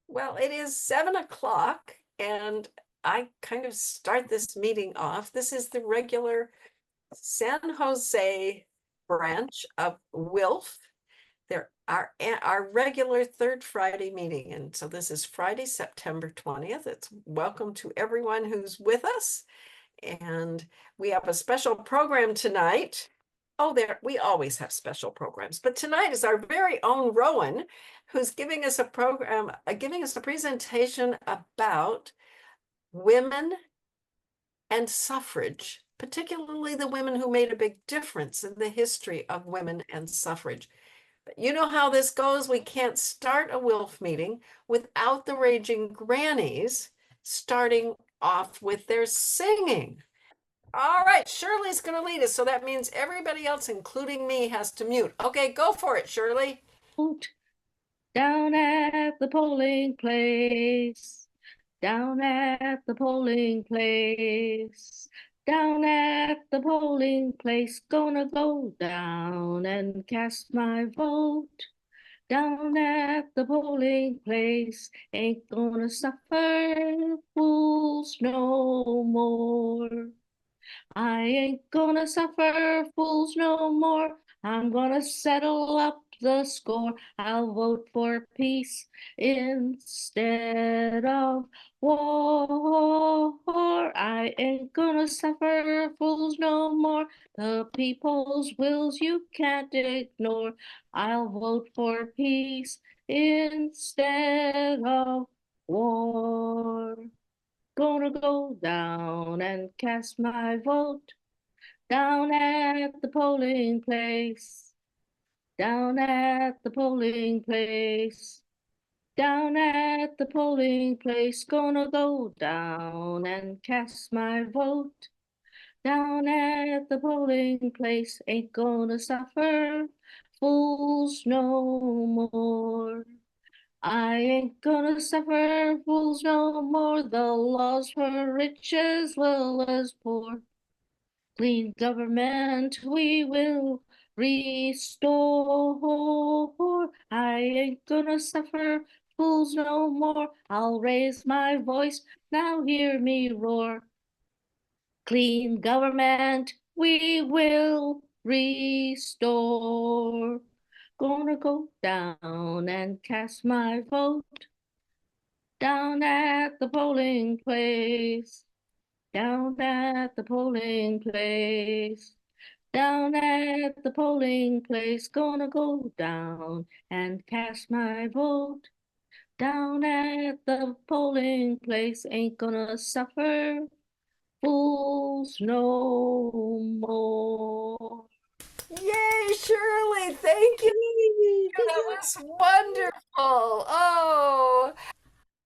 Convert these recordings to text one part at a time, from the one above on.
Well, it is 7 o'clock, and I kind of start this meeting off. This is the regular San Jose branch of WILF. There are our regular third Friday meeting. And so this is Friday, September 20th. It's welcome to everyone who's with us. And we have a special program tonight. Oh, we always have special programs, but tonight is our very own Rowan, who's giving us a program, giving us a presentation about women and suffrage, particularly the women who made a big difference in the history of women and suffrage. But you know how this goes. We can't start a WILF meeting without the Raging Grannies starting off with their singing. All right, Shirley's going to lead us. So that means everybody else, including me, has to mute. Okay, go for it, Shirley. Down at the polling place, down at the polling place, down at the polling place, gonna go down and cast my vote. Down at the polling place, ain't gonna suffer fools no more. I ain't gonna suffer fools no more. I'm gonna settle up the score. I'll vote for peace instead of war. I ain't gonna suffer fools no more. The people's wills you can't ignore. I'll vote for peace instead of war. Gonna go down and cast my vote down at the polling place, down at the polling place, down at the polling place. Gonna go down and cast my vote down at the polling place. Ain't gonna suffer fools no more. I ain't gonna suffer fools no more. The laws for rich as well as poor. Clean government we will restore. I ain't gonna suffer fools no more. I'll raise my voice, now hear me roar. Clean government we will restore. Gonna go down and cast my vote down at the polling place, down at the polling place, down at the polling place. Gonna go down and cast my vote down at the polling place. Ain't gonna suffer fools no more. Yay, Shirley. Thank you. That was wonderful. Oh,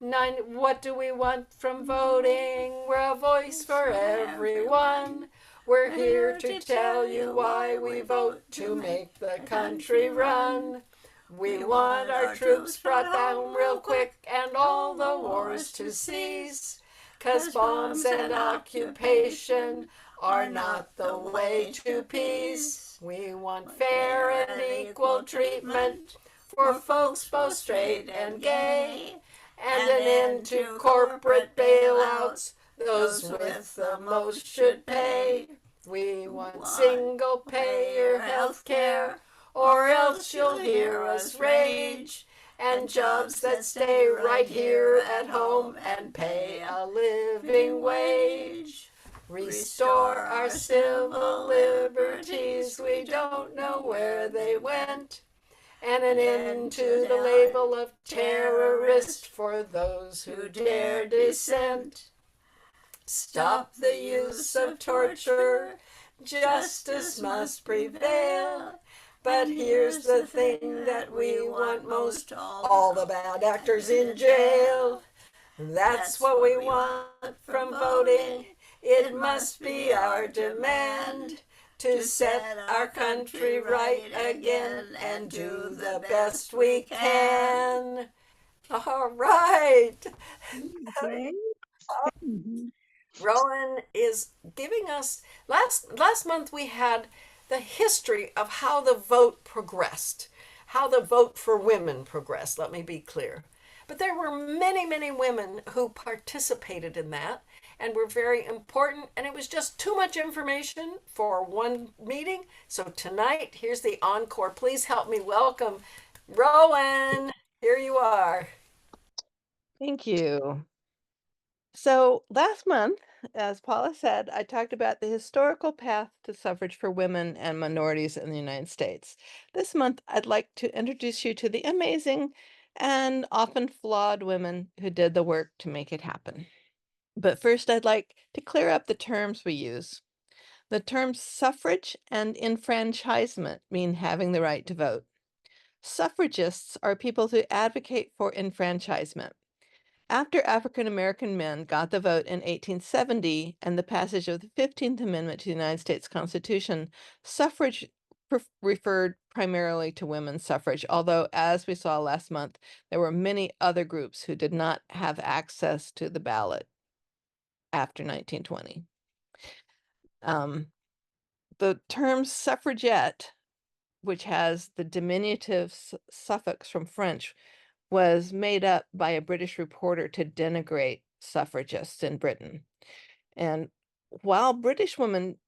what do we want from voting? We're a voice for everyone. We're here to tell you why we vote to make the country run. We want our troops brought down real quick and all the wars to cease. 'Cause bombs and occupation are not the way to peace. We want fair and equal treatment for folks both straight and gay, and an end to corporate bailouts. Those with the most should pay. We want single payer health care, or else you'll hear us rage. And jobs that stay right here at home and pay a living wage. Restore our civil liberties, we don't know where they went. And an end to the label of terrorist for those who dare dissent. Stop the use of torture, justice must prevail. But here's the thing that we want most, all the bad actors in jail. That's what we want from voting. It must be our demand to set our country right again and do the best we can. All right. Okay. Rowan is giving us last month we had the history of how the vote progressed, how the vote for women progressed. Let me be clear. But there were many, many women who participated in that and were very important. And it was just too much information for one meeting. So tonight, here's the encore. Please help me welcome Rowan. Here you are. Thank you. So last month, as Paula said, I talked about the historical path to suffrage for women and minorities in the United States. This month, I'd like to introduce you to the amazing and often flawed women who did the work to make it happen. But first, I'd like to clear up the terms we use. The terms suffrage and enfranchisement mean having the right to vote. Suffragists are people who advocate for enfranchisement. After African American men got the vote in 1870 and the passage of the 15th Amendment to the United States Constitution, suffrage referred primarily to women's suffrage, although, as we saw last month, there were many other groups who did not have access to the ballot after 1920. The term suffragette, which has the diminutive suffix from French, was made up by a British reporter to denigrate suffragists in Britain. And while British women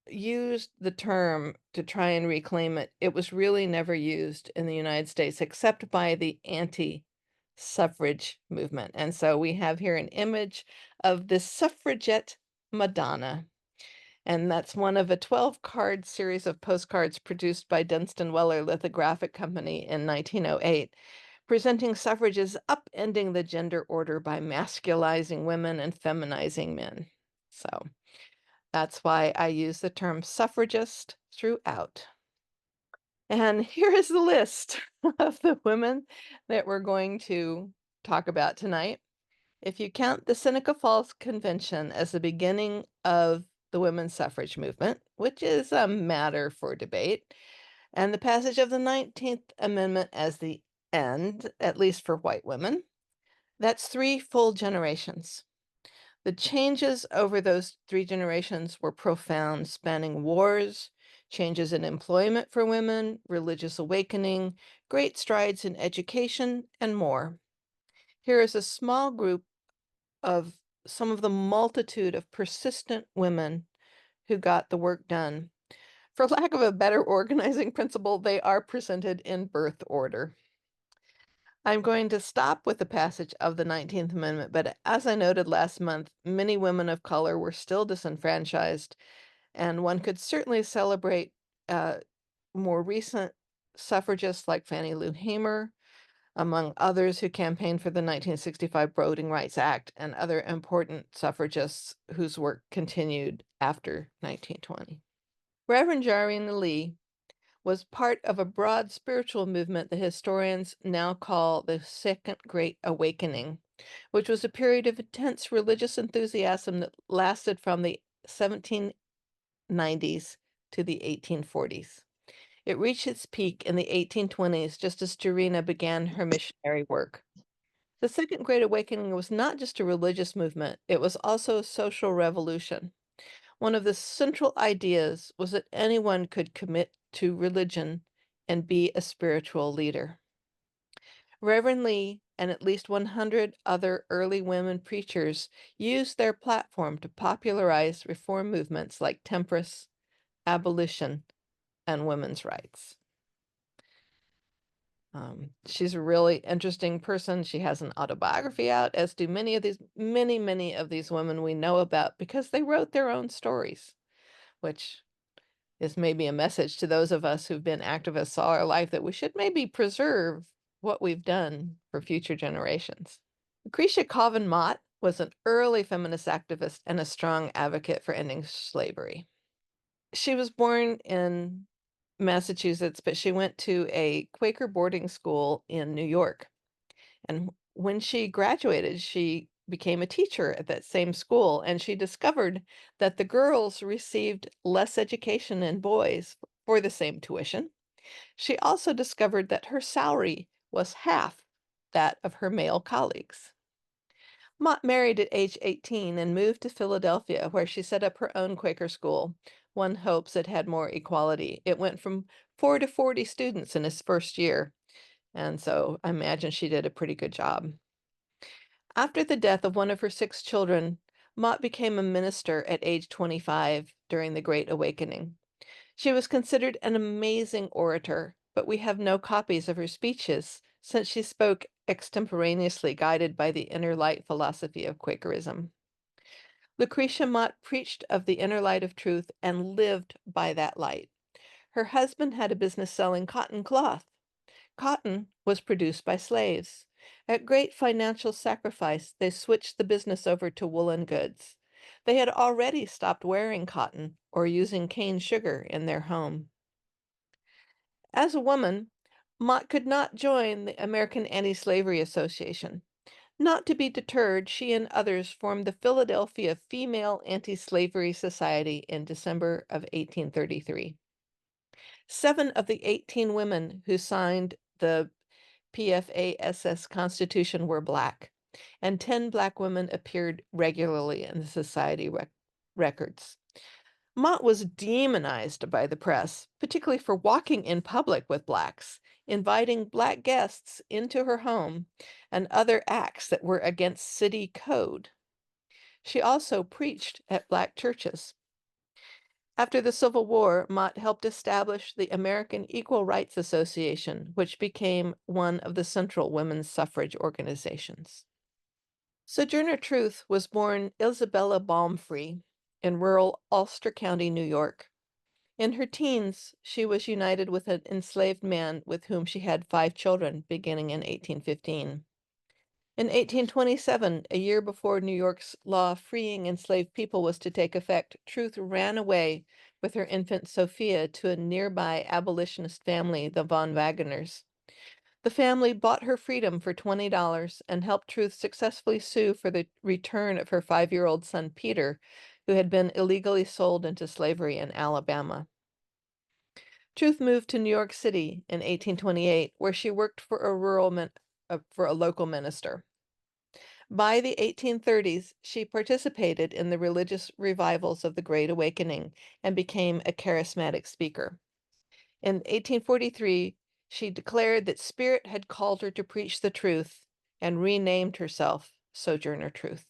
used the term to try and reclaim it, it was really never used in the United States except by the anti-suffrage movement. And so we have here an image of the suffragette Madonna. And that's one of a 12-card series of postcards produced by Dunstan Weller Lithographic Company in 1908, presenting suffrage as upending the gender order by masculizing women and feminizing men. So that's why I use the term suffragist throughout. And here is the list of the women that we're going to talk about tonight. If you count the Seneca Falls Convention as the beginning of the women's suffrage movement, which is a matter for debate, and the passage of the 19th Amendment as the end, at least for white women, that's 3 full generations. The changes over those 3 generations were profound, spanning wars, changes in employment for women, religious awakening, great strides in education, and more. Here is a small group of some of the multitude of persistent women who got the work done. For lack of a better organizing principle, they are presented in birth order. I'm going to stop with the passage of the 19th Amendment, but as I noted last month, many women of color were still disenfranchised, and one could certainly celebrate more recent suffragists like Fannie Lou Hamer, among others who campaigned for the 1965 Voting Rights Act, and other important suffragists whose work continued after 1920. Reverend Jareen Lee was part of a broad spiritual movement the historians now call the Second Great Awakening, which was a period of intense religious enthusiasm that lasted from the 1790s to the 1840s. It reached its peak in the 1820s, just as Jarena began her missionary work. The Second Great Awakening was not just a religious movement, it was also a social revolution. One of the central ideas was that anyone could commit to religion and be a spiritual leader. Reverend Lee and at least 100 other early women preachers used their platform to popularize reform movements like temperance, abolition, and women's rights. She's a really interesting person. She has an autobiography out, as do many of these women we know about because they wrote their own stories, which is maybe a message to those of us who've been activists all our life that we should maybe preserve what we've done for future generations. Lucretia Coven Mott was an early feminist activist and a strong advocate for ending slavery. She was born in Massachusetts, but she went to a Quaker boarding school in New York. And when she graduated, she became a teacher at that same school, and she discovered that the girls received less education than boys for the same tuition. She also discovered that her salary was half that of her male colleagues. Mott married at age 18 and moved to Philadelphia, where she set up her own Quaker school. One hopes it had more equality. It went from 4 to 40 students in its first year. And so I imagine she did a pretty good job. After the death of one of her 6 children, Mott became a minister at age 25 during the Great Awakening. She was considered an amazing orator, but we have no copies of her speeches since she spoke extemporaneously, guided by the inner light philosophy of Quakerism. Lucretia Mott preached of the inner light of truth and lived by that light. Her husband had a business selling cotton cloth. Cotton was produced by slaves. At great financial sacrifice, they switched the business over to woolen goods. They had already stopped wearing cotton or using cane sugar in their home. As a woman, Mott could not join the American Anti-Slavery Association. Not to be deterred, she and others formed the Philadelphia Female Anti-Slavery Society in December of 1833. 7 of the 18 women who signed the PFASS Constitution were Black, and 10 Black women appeared regularly in the society records. Mott was demonized by the press, particularly for walking in public with Blacks, inviting Black guests into her home, and other acts that were against city code. She also preached at Black churches. After the Civil War, Mott helped establish the American Equal Rights Association, which became one of the central women's suffrage organizations. Sojourner Truth was born Isabella Balmfree in rural Ulster County, New York. In her teens, she was united with an enslaved man with whom she had 5 children, beginning in 1815. In 1827, a year before New York's law freeing enslaved people was to take effect, Truth ran away with her infant Sophia to a nearby abolitionist family, the von Wageners. The family bought her freedom for $20 and helped Truth successfully sue for the return of her 5-year-old son, Peter, who had been illegally sold into slavery in Alabama. Truth moved to New York City in 1828, where she worked for a local minister. By the 1830s, she participated in the religious revivals of the Great Awakening and became a charismatic speaker. In 1843, she declared that Spirit had called her to preach the truth and renamed herself Sojourner Truth.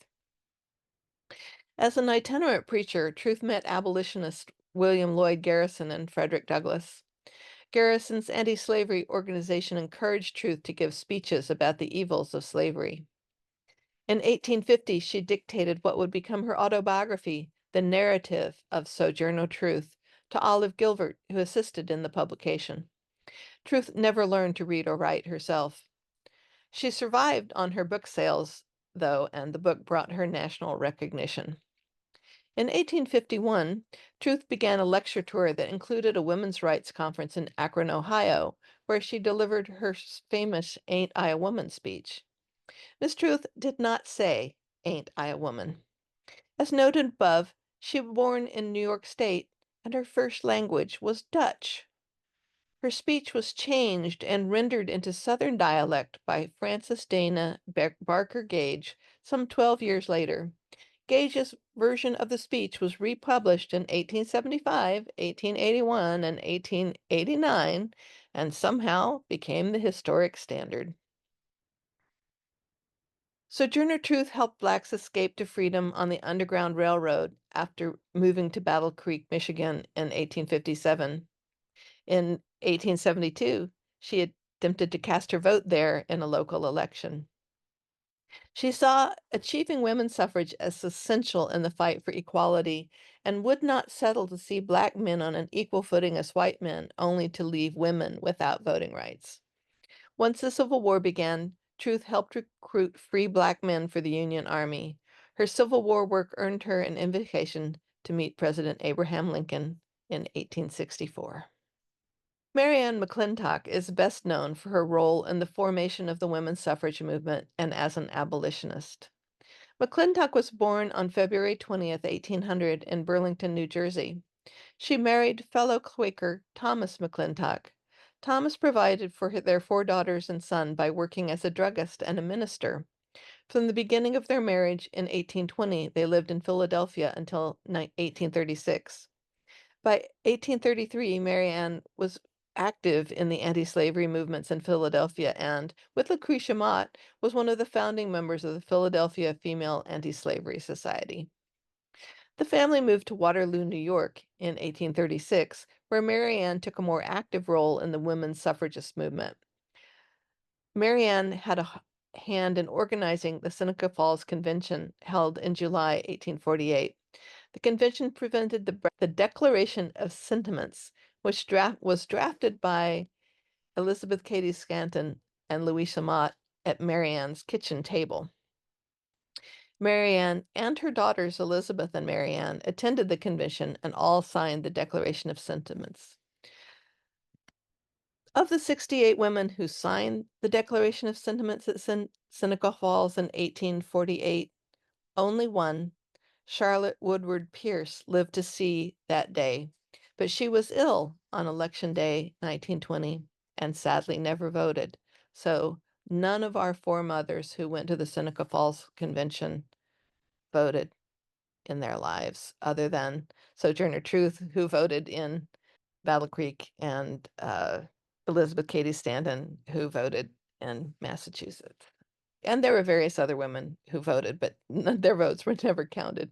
As an itinerant preacher, Truth met abolitionists William Lloyd Garrison and Frederick Douglass. Garrison's anti-slavery organization encouraged Truth to give speeches about the evils of slavery. In 1850, she dictated what would become her autobiography, The Narrative of Sojourner Truth, to Olive Gilbert, who assisted in the publication. Truth never learned to read or write herself. She survived on her book sales, though, and the book brought her national recognition. In 1851, Truth began a lecture tour that included a women's rights conference in Akron, Ohio, where she delivered her famous Ain't I a Woman speech. Miss Truth did not say, Ain't I a woman? As noted above, she was born in New York State, and her first language was Dutch. Her speech was changed and rendered into Southern dialect by Frances Dana Barker Gage some 12 years later. Gage's version of the speech was republished in 1875, 1881, and 1889, and somehow became the historic standard. Sojourner Truth helped Blacks escape to freedom on the Underground Railroad after moving to Battle Creek, Michigan in 1857. In 1872, she attempted to cast her vote there in a local election. She saw achieving women's suffrage as essential in the fight for equality and would not settle to see Black men on an equal footing as white men, only to leave women without voting rights. Once the Civil War began, Truth helped recruit free Black men for the Union Army. Her Civil War work earned her an invitation to meet President Abraham Lincoln in 1864. Mary Ann McClintock is best known for her role in the formation of the women's suffrage movement and as an abolitionist. McClintock was born on February 20th, 1800 in Burlington, New Jersey. She married fellow Quaker Thomas McClintock. Thomas provided for their 4 daughters and son by working as a druggist and a minister. From the beginning of their marriage in 1820, they lived in Philadelphia until 1836. By 1833, Mary Ann was active in the anti-slavery movements in Philadelphia and, with Lucretia Mott, was one of the founding members of the Philadelphia Female Anti-Slavery Society. The family moved to Waterloo, New York in 1836, where Mary Ann took a more active role in the women's suffragist movement. Mary Ann had a hand in organizing the Seneca Falls Convention held in July 1848. The convention prevented the Declaration of Sentiments, which was drafted by Elizabeth Cady Stanton and Louisa Mott at Mary Ann's kitchen table. Mary Ann and her daughters Elizabeth and Mary Ann attended the convention and all signed the Declaration of Sentiments. Of the 68 women who signed the Declaration of Sentiments at Seneca Falls in 1848, only one, Charlotte Woodward Pierce, lived to see that day, but she was ill on Election Day 1920 and sadly never voted. So none of our foremothers who went to the Seneca Falls Convention voted in their lives, other than Sojourner Truth, who voted in Battle Creek, and Elizabeth Cady Stanton, who voted in Massachusetts. And there were various other women who voted, but their votes were never counted.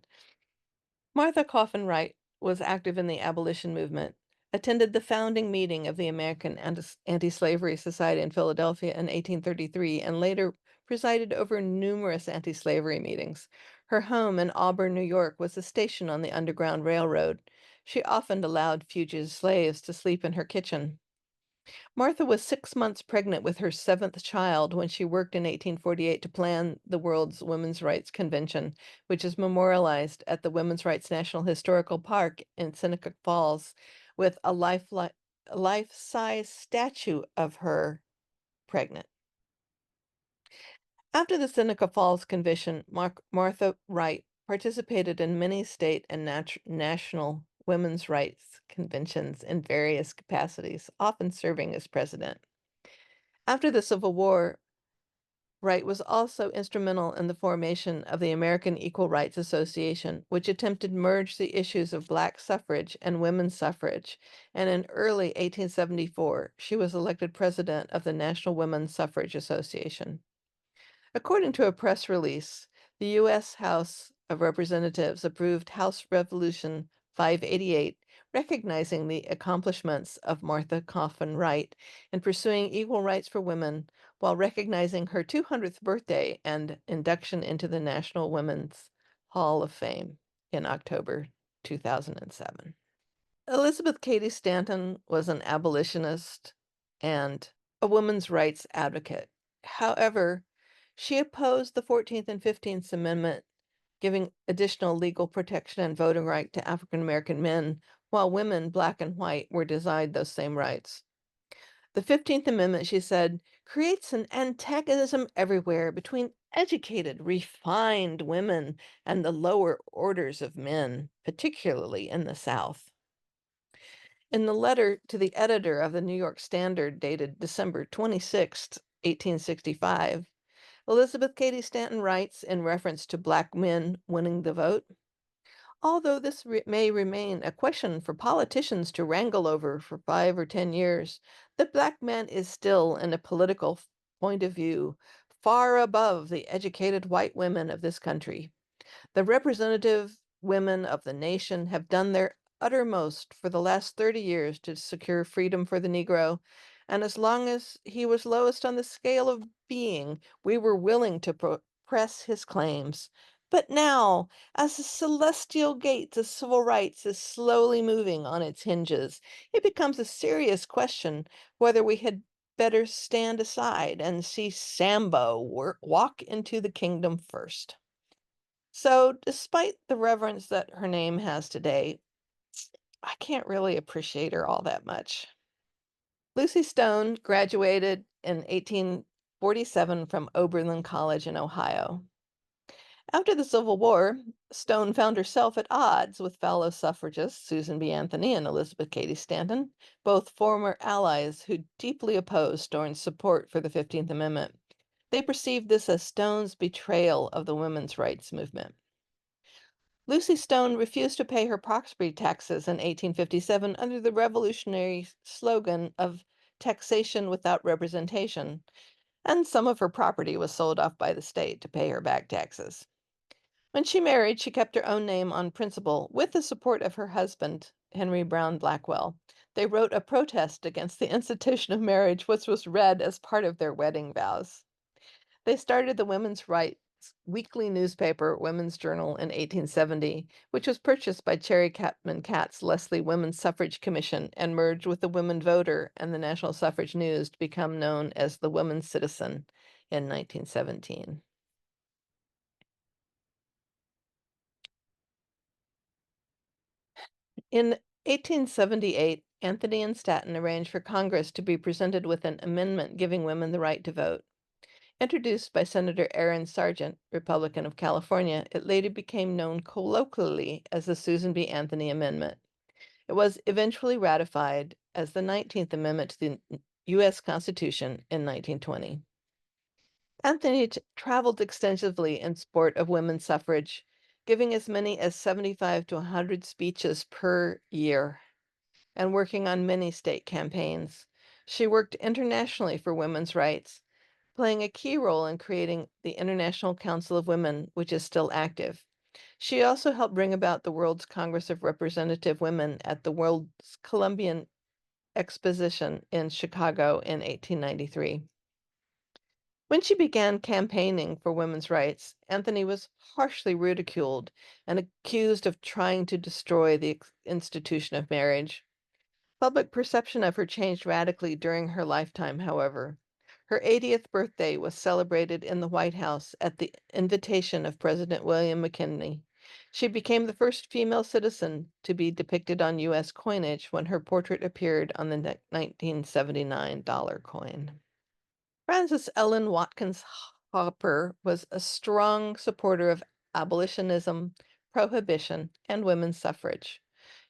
Martha Coffin Wright was active in the abolition movement, attended the founding meeting of the American Anti-Slavery Society in Philadelphia in 1833, and later presided over numerous anti-slavery meetings. Her home in Auburn, New York, was a station on the Underground Railroad. She often allowed fugitive slaves to sleep in her kitchen. Martha was 6 months pregnant with her 7th child when she worked in 1848 to plan the World's Women's Rights Convention, which is memorialized at the Women's Rights National Historical Park in Seneca Falls with a life-size statue of her pregnant. After the Seneca Falls Convention, Martha Wright participated in many state and national women's rights conventions in various capacities, often serving as president. After the Civil War, Wright was also instrumental in the formation of the American Equal Rights Association, which attempted to merge the issues of Black suffrage and women's suffrage, and in early 1874, she was elected president of the National Women's Suffrage Association. According to a press release, the U.S. House of Representatives approved House Resolution 588, recognizing the accomplishments of Martha Coffin Wright in pursuing equal rights for women while recognizing her 200th birthday and induction into the National Women's Hall of Fame in October 2007. Elizabeth Cady Stanton was an abolitionist and a women's rights advocate. However, she opposed the 14th and 15th Amendment, giving additional legal protection and voting right to African American men, while women, Black and white, were denied those same rights. The 15th Amendment, she said, creates an antagonism everywhere between educated, refined women and the lower orders of men, particularly in the South. In the letter to the editor of the New York Standard dated December 26, 1865, Elizabeth Cady Stanton writes in reference to Black men winning the vote, although this may remain a question for politicians to wrangle over for 5 or 10 years, the Black man is still, in a political point of view, far above the educated white women of this country. The representative women of the nation have done their uttermost for the last 30 years to secure freedom for the Negro, and as long as he was lowest on the scale of being, we were willing to press his claims. But now, as the celestial gate to civil rights is slowly moving on its hinges, it becomes a serious question whether we had better stand aside and see Sambo walk into the kingdom first. So, despite the reverence that her name has today, I can't really appreciate her all that much. Lucy Stone graduated in 1847 from Oberlin College in Ohio. After the Civil War, Stone found herself at odds with fellow suffragists Susan B. Anthony and Elizabeth Cady Stanton, both former allies who deeply opposed Stone's support for the 15th Amendment. They perceived this as Stone's betrayal of the women's rights movement. Lucy Stone refused to pay her property taxes in 1857 under the revolutionary slogan of taxation without representation, and some of her property was sold off by the state to pay her back taxes. When she married, she kept her own name on principle with the support of her husband, Henry Brown Blackwell. They wrote a protest against the institution of marriage, which was read as part of their wedding vows. They started the women's rights weekly newspaper, Women's Journal, in 1870, which was purchased by Cherry Chapman Catt's Leslie Women's Suffrage Commission and merged with the Women Voter and the National Suffrage News to become known as the Women's Citizen in 1917. In 1878, Anthony and Stanton arranged for Congress to be presented with an amendment giving women the right to vote. Introduced by Senator Aaron Sargent, Republican of California, it later became known colloquially as the Susan B. Anthony Amendment. It was eventually ratified as the 19th Amendment to the U.S. Constitution in 1920. Anthony traveled extensively in support of women's suffrage, giving as many as 75 to 100 speeches per year and working on many state campaigns. She worked internationally for women's rights, playing a key role in creating the International Council of Women, which is still active. She also helped bring about the World's Congress of Representative Women at the World's Columbian Exposition in Chicago in 1893. When she began campaigning for women's rights, Anthony was harshly ridiculed and accused of trying to destroy the institution of marriage. Public perception of her changed radically during her lifetime, however. Her 80th birthday was celebrated in the White House at the invitation of President William McKinley. She became the first female citizen to be depicted on U.S. coinage when her portrait appeared on the 1979 dollar coin. Frances Ellen Watkins Hopper was a strong supporter of abolitionism, prohibition, and women's suffrage.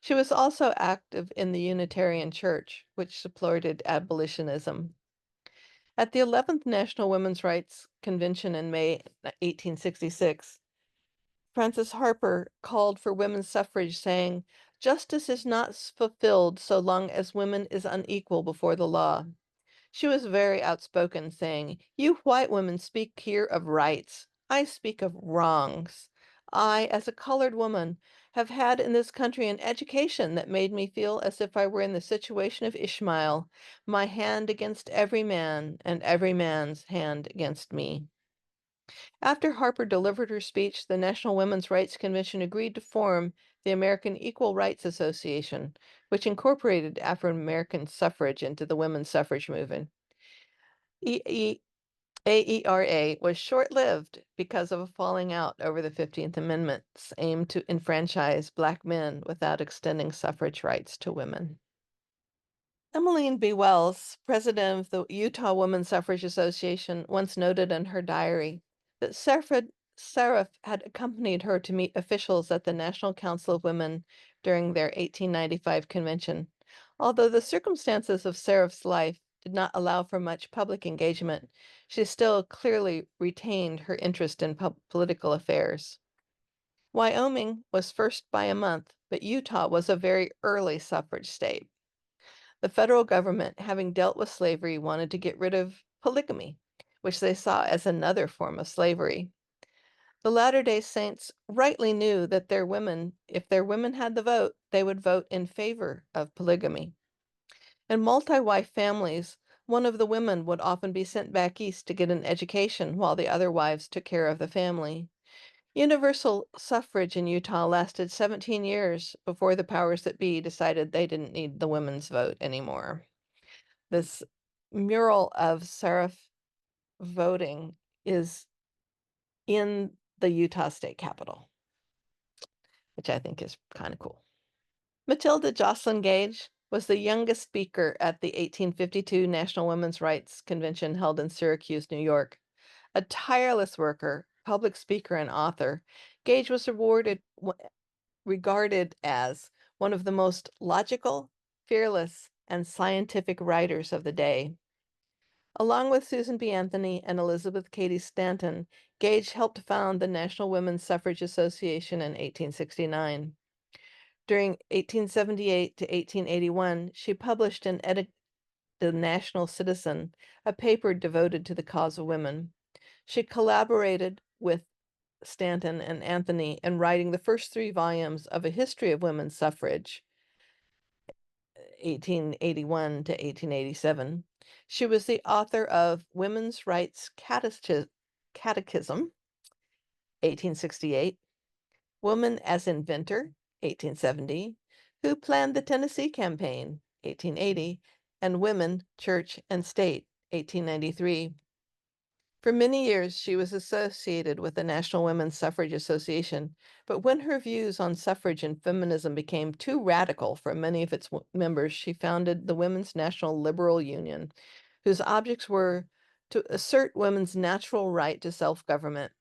She was also active in the Unitarian Church, which supported abolitionism. At the 11th National Women's Rights Convention in May 1866, Frances Harper called for women's suffrage, saying, "Justice is not fulfilled so long as women is unequal before the law." She was very outspoken, saying, "You white women speak here of rights. I speak of wrongs. I, as a colored woman, have had in this country an education that made me feel as if I were in the situation of Ishmael, my hand against every man, and every man's hand against me." After Harper delivered her speech, the National Women's Rights Convention agreed to form the American Equal Rights Association, which incorporated Afro-American suffrage into the women's suffrage movement. AERA was short-lived because of a falling out over the 15th Amendment's aim to enfranchise Black men without extending suffrage rights to women. Emmeline B. Wells, president of the Utah Women's Suffrage Association, once noted in her diary that Seraph had accompanied her to meet officials at the National Council of Women during their 1895 convention. Although the circumstances of Seraph's life did not allow for much public engagement, she still clearly retained her interest in political affairs. Wyoming was first by a month, but Utah was a very early suffrage state. The federal government, having dealt with slavery, wanted to get rid of polygamy, which they saw as another form of slavery. The Latter-day Saints rightly knew that if their women had the vote, they would vote in favor of polygamy. In multi-wife families, one of the women would often be sent back east to get an education while the other wives took care of the family. Universal suffrage in Utah lasted 17 years before the powers that be decided they didn't need the women's vote anymore. This mural of Seraph voting is in the Utah State Capitol, which I think is kind of cool. Matilda Jocelyn Gage was the youngest speaker at the 1852 National Women's Rights Convention held in Syracuse, New York. A tireless worker, public speaker, and author, Gage was regarded as one of the most logical, fearless, and scientific writers of the day. Along with Susan B. Anthony and Elizabeth Cady Stanton, Gage helped found the National Women's Suffrage Association in 1869. During 1878 to 1881, she published and edited The National Citizen, a paper devoted to the cause of women. She collaborated with Stanton and Anthony in writing the first 3 volumes of A History of Women's Suffrage, 1881 to 1887. She was the author of Women's Rights Catechism, 1868, Woman as Inventor, 1870, Who Planned the Tennessee Campaign, 1880, and Women, Church, and State, 1893. For many years, she was associated with the National Women's Suffrage Association, but when her views on suffrage and feminism became too radical for many of its members, she founded the Women's National Liberal Union, whose objects were to assert women's natural right to self-government,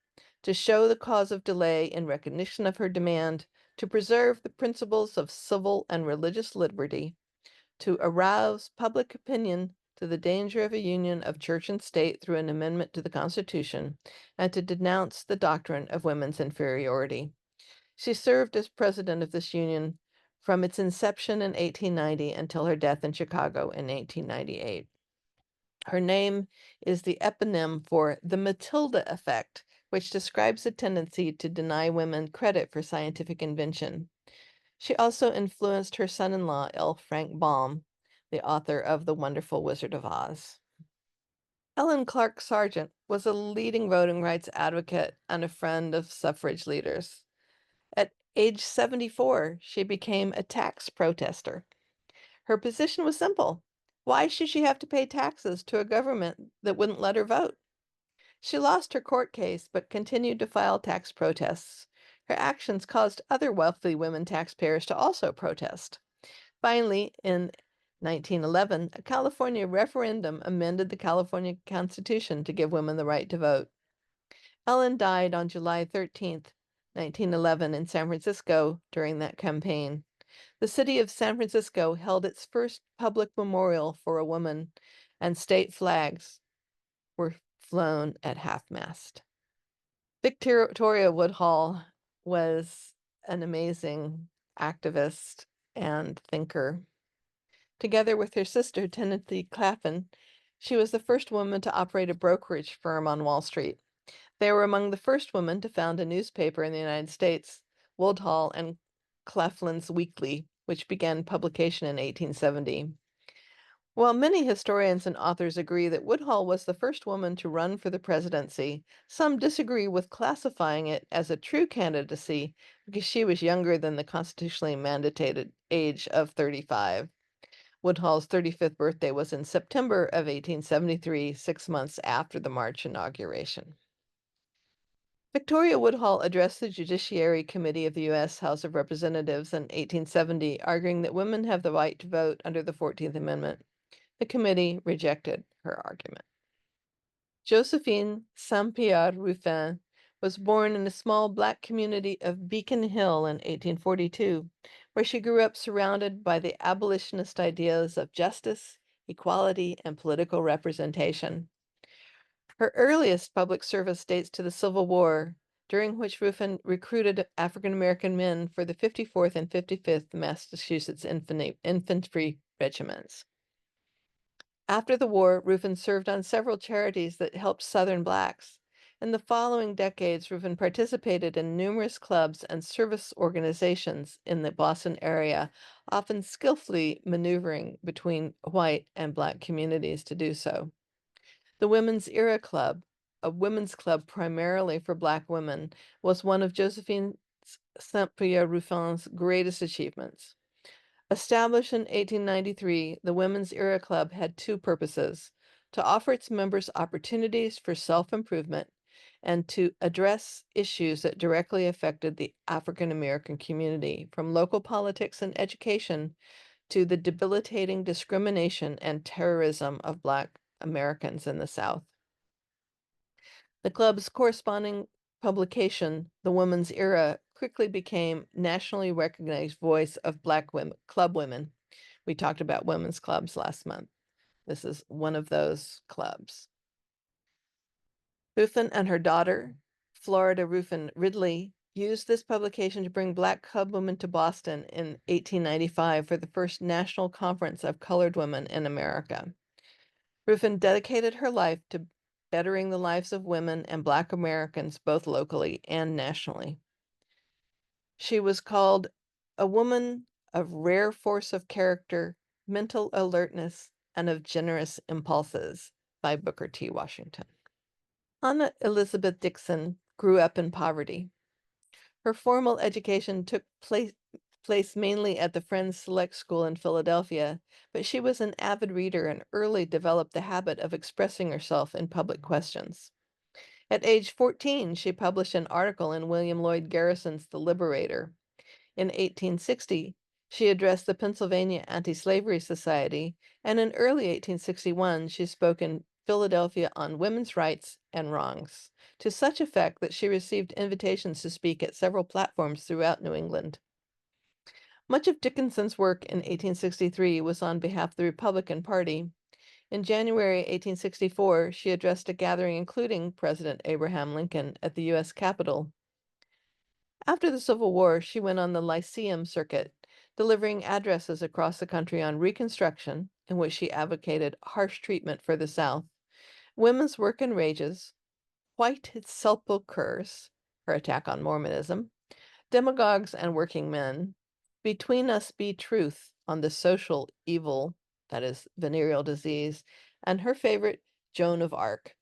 to show the cause of delay in recognition of her demand, to preserve the principles of civil and religious liberty, to arouse public opinion to the danger of a union of church and state through an amendment to the Constitution, and to denounce the doctrine of women's inferiority. She served as president of this union from its inception in 1890 until her death in Chicago in 1898. Her name is the eponym for the Matilda effect, which describes a tendency to deny women credit for scientific invention. She also influenced her son-in-law, L. Frank Baum, the author of The Wonderful Wizard of Oz. Ellen Clark Sargent was a leading voting rights advocate and a friend of suffrage leaders. At age 74, she became a tax protester. Her position was simple. Why should she have to pay taxes to a government that wouldn't let her vote? She lost her court case, but continued to file tax protests. Her actions caused other wealthy women taxpayers to also protest. Finally, in 1911, a California referendum amended the California Constitution to give women the right to vote. Ellen died on July 13th, 1911, in San Francisco during that campaign. The city of San Francisco held its first public memorial for a woman, and state flags were flown at half-mast. Victoria Woodhull was an amazing activist and thinker. Together with her sister, Timothy Claflin, she was the first woman to operate a brokerage firm on Wall Street. They were among the first women to found a newspaper in the United States, Woodhull and Claflin's Weekly, which began publication in 1870. While many historians and authors agree that Woodhull was the first woman to run for the presidency, some disagree with classifying it as a true candidacy because she was younger than the constitutionally mandated age of 35. Woodhull's 35th birthday was in September of 1873, 6 months after the March inauguration. Victoria Woodhull addressed the Judiciary Committee of the U.S. House of Representatives in 1870, arguing that women have the right to vote under the 14th Amendment. The committee rejected her argument. Josephine Saint-Pierre Ruffin was born in a small Black community of Beacon Hill in 1842, where she grew up surrounded by the abolitionist ideas of justice, equality, and political representation. Her earliest public service dates to the Civil War, during which Ruffin recruited African American men for the 54th and 55th Massachusetts Infantry Regiments. After the war, Ruffin served on several charities that helped Southern Blacks. In the following decades, Ruffin participated in numerous clubs and service organizations in the Boston area, often skillfully maneuvering between white and Black communities to do so. The Women's Era Club, a women's club primarily for Black women, was one of Josephine Saint-Pierre Ruffin's greatest achievements. Established in 1893, the Women's Era Club had 2 purposes: to offer its members opportunities for self-improvement and to address issues that directly affected the African American community, from local politics and education to the debilitating discrimination and terrorism of Black Americans in the South. The club's corresponding publication, The Woman's Era, quickly became nationally recognized voice of Black women, club women. We talked about women's clubs last month. This is one of those clubs. Ruffin and her daughter, Florida Ruffin Ridley, used this publication to bring Black cub women to Boston in 1895 for the first National Conference of Colored Women in America. Ruffin dedicated her life to bettering the lives of women and Black Americans both locally and nationally. She was called a woman of rare force of character, mental alertness, and of generous impulses by Booker T. Washington. Anna Elizabeth Dixon grew up in poverty. Her formal education took place mainly at the Friends Select School in Philadelphia, but she was an avid reader and early developed the habit of expressing herself in public questions. At age 14, she published an article in William Lloyd Garrison's The Liberator. In 1860, she addressed the Pennsylvania Anti-Slavery Society, and in early 1861, she spoke in Philadelphia on women's rights and wrongs, to such effect that she received invitations to speak at several platforms throughout New England. Much of Dickinson's work in 1863 was on behalf of the Republican Party. In January 1864, she addressed a gathering including President Abraham Lincoln at the U.S. Capitol. After the Civil War, she went on the Lyceum circuit, delivering addresses across the country on Reconstruction, in which she advocated harsh treatment for the South, women's work and wages, white sepulchres, her attack on Mormonism, demagogues and working men, Between Us Be Truth on the social evil, that is venereal disease, and her favorite, Joan of Arc.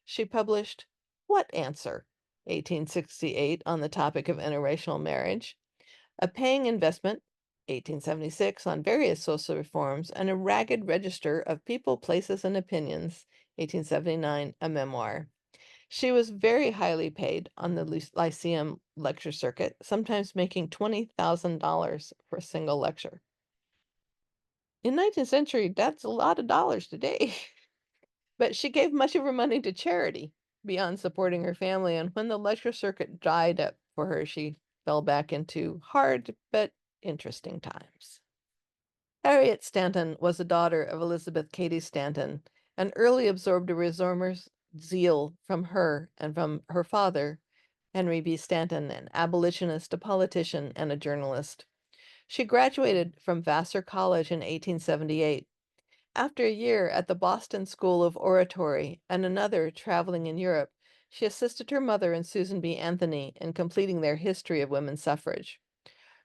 She published What Answer? 1868 on the topic of interracial marriage, A Paying Investment, 1876 on various social reforms, and A Ragged Register of People, Places, and Opinions, 1879, a memoir. She was very highly paid on the Lyceum lecture circuit, sometimes making $20,000 for a single lecture. In 19th century, that's a lot of dollars today. But she gave much of her money to charity beyond supporting her family, and when the lecture circuit dried up for her, she fell back into hard but interesting times. Harriet Stanton was a daughter of Elizabeth Cady Stanton, and early absorbed a reformer's zeal from her and from her father, Henry B. Stanton, an abolitionist, a politician, and a journalist. She graduated from Vassar College in 1878. After a year at the Boston School of Oratory and another traveling in Europe, she assisted her mother and Susan B. Anthony in completing their history of women's suffrage.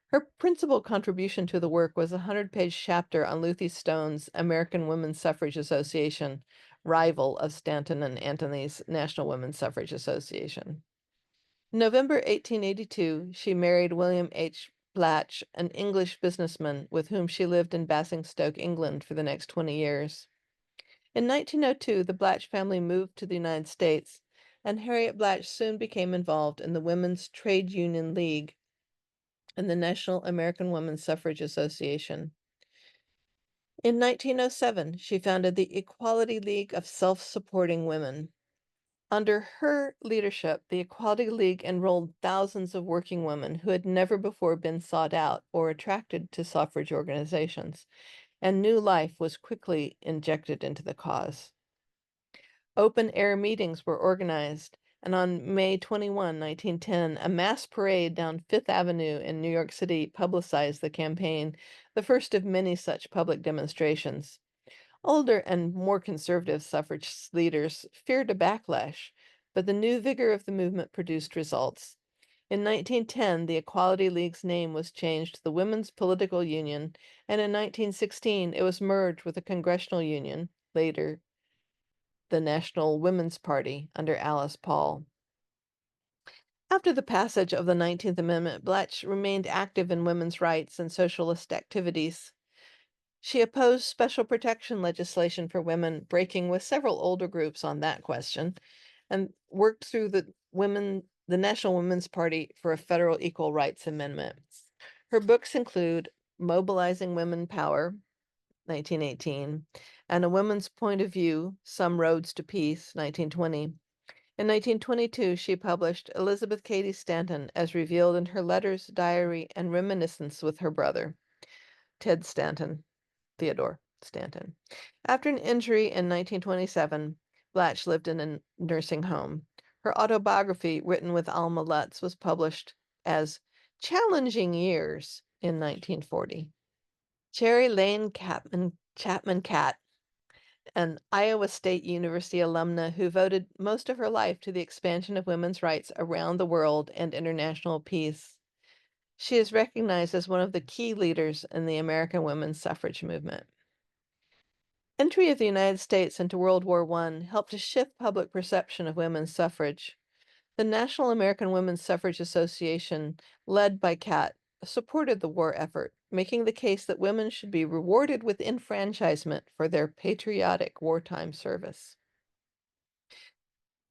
Her principal contribution to the work was a 100-page chapter on Lucy Stone's American Women's Suffrage Association, rival of Stanton and Anthony's National Women's Suffrage Association. In November 1882, she married William H. Blatch, an English businessman with whom she lived in Basingstoke, England for the next 20 years. In 1902, the Blatch family moved to the United States, and Harriet Blatch soon became involved in the Women's Trade Union League and the National American Women's Suffrage Association. In 1907, she founded the Equality League of Self-Supporting Women. Under her leadership, the Equality League enrolled thousands of working women who had never before been sought out or attracted to suffrage organizations, and new life was quickly injected into the cause. Open-air meetings were organized, and on May 21, 1910, a mass parade down Fifth Avenue in New York City publicized the campaign, the first of many such public demonstrations. Older and more conservative suffrage leaders feared a backlash, but the new vigor of the movement produced results. In 1910, the Equality League's name was changed to the Women's Political Union, and in 1916, it was merged with the Congressional Union, later the National Women's Party under Alice Paul. After the passage of the 19th Amendment, Blatch remained active in women's rights and socialist activities. She opposed special protection legislation for women, breaking with several older groups on that question, and worked through the National Women's Party for a federal equal rights amendment. Her books include Mobilizing Women Power, 1918, and A Woman's Point of View, Some Roads to Peace, 1920. In 1922, she published Elizabeth Cady Stanton as revealed in her letters, diary, and reminiscence with her brother, Ted Stanton, Theodore Stanton. After an injury in 1927, Blatch lived in a nursing home. Her autobiography, written with Alma Lutz, was published as Challenging Years in 1940. Cherry Lane Chapman Catt, an Iowa State University alumna who voted most of her life to the expansion of women's rights around the world and international peace. She is recognized as one of the key leaders in the American women's suffrage movement. Entry of the United States into World War I helped to shift public perception of women's suffrage. The National American Women's Suffrage Association, led by Catt, supported the war effort, making the case that women should be rewarded with enfranchisement for their patriotic wartime service.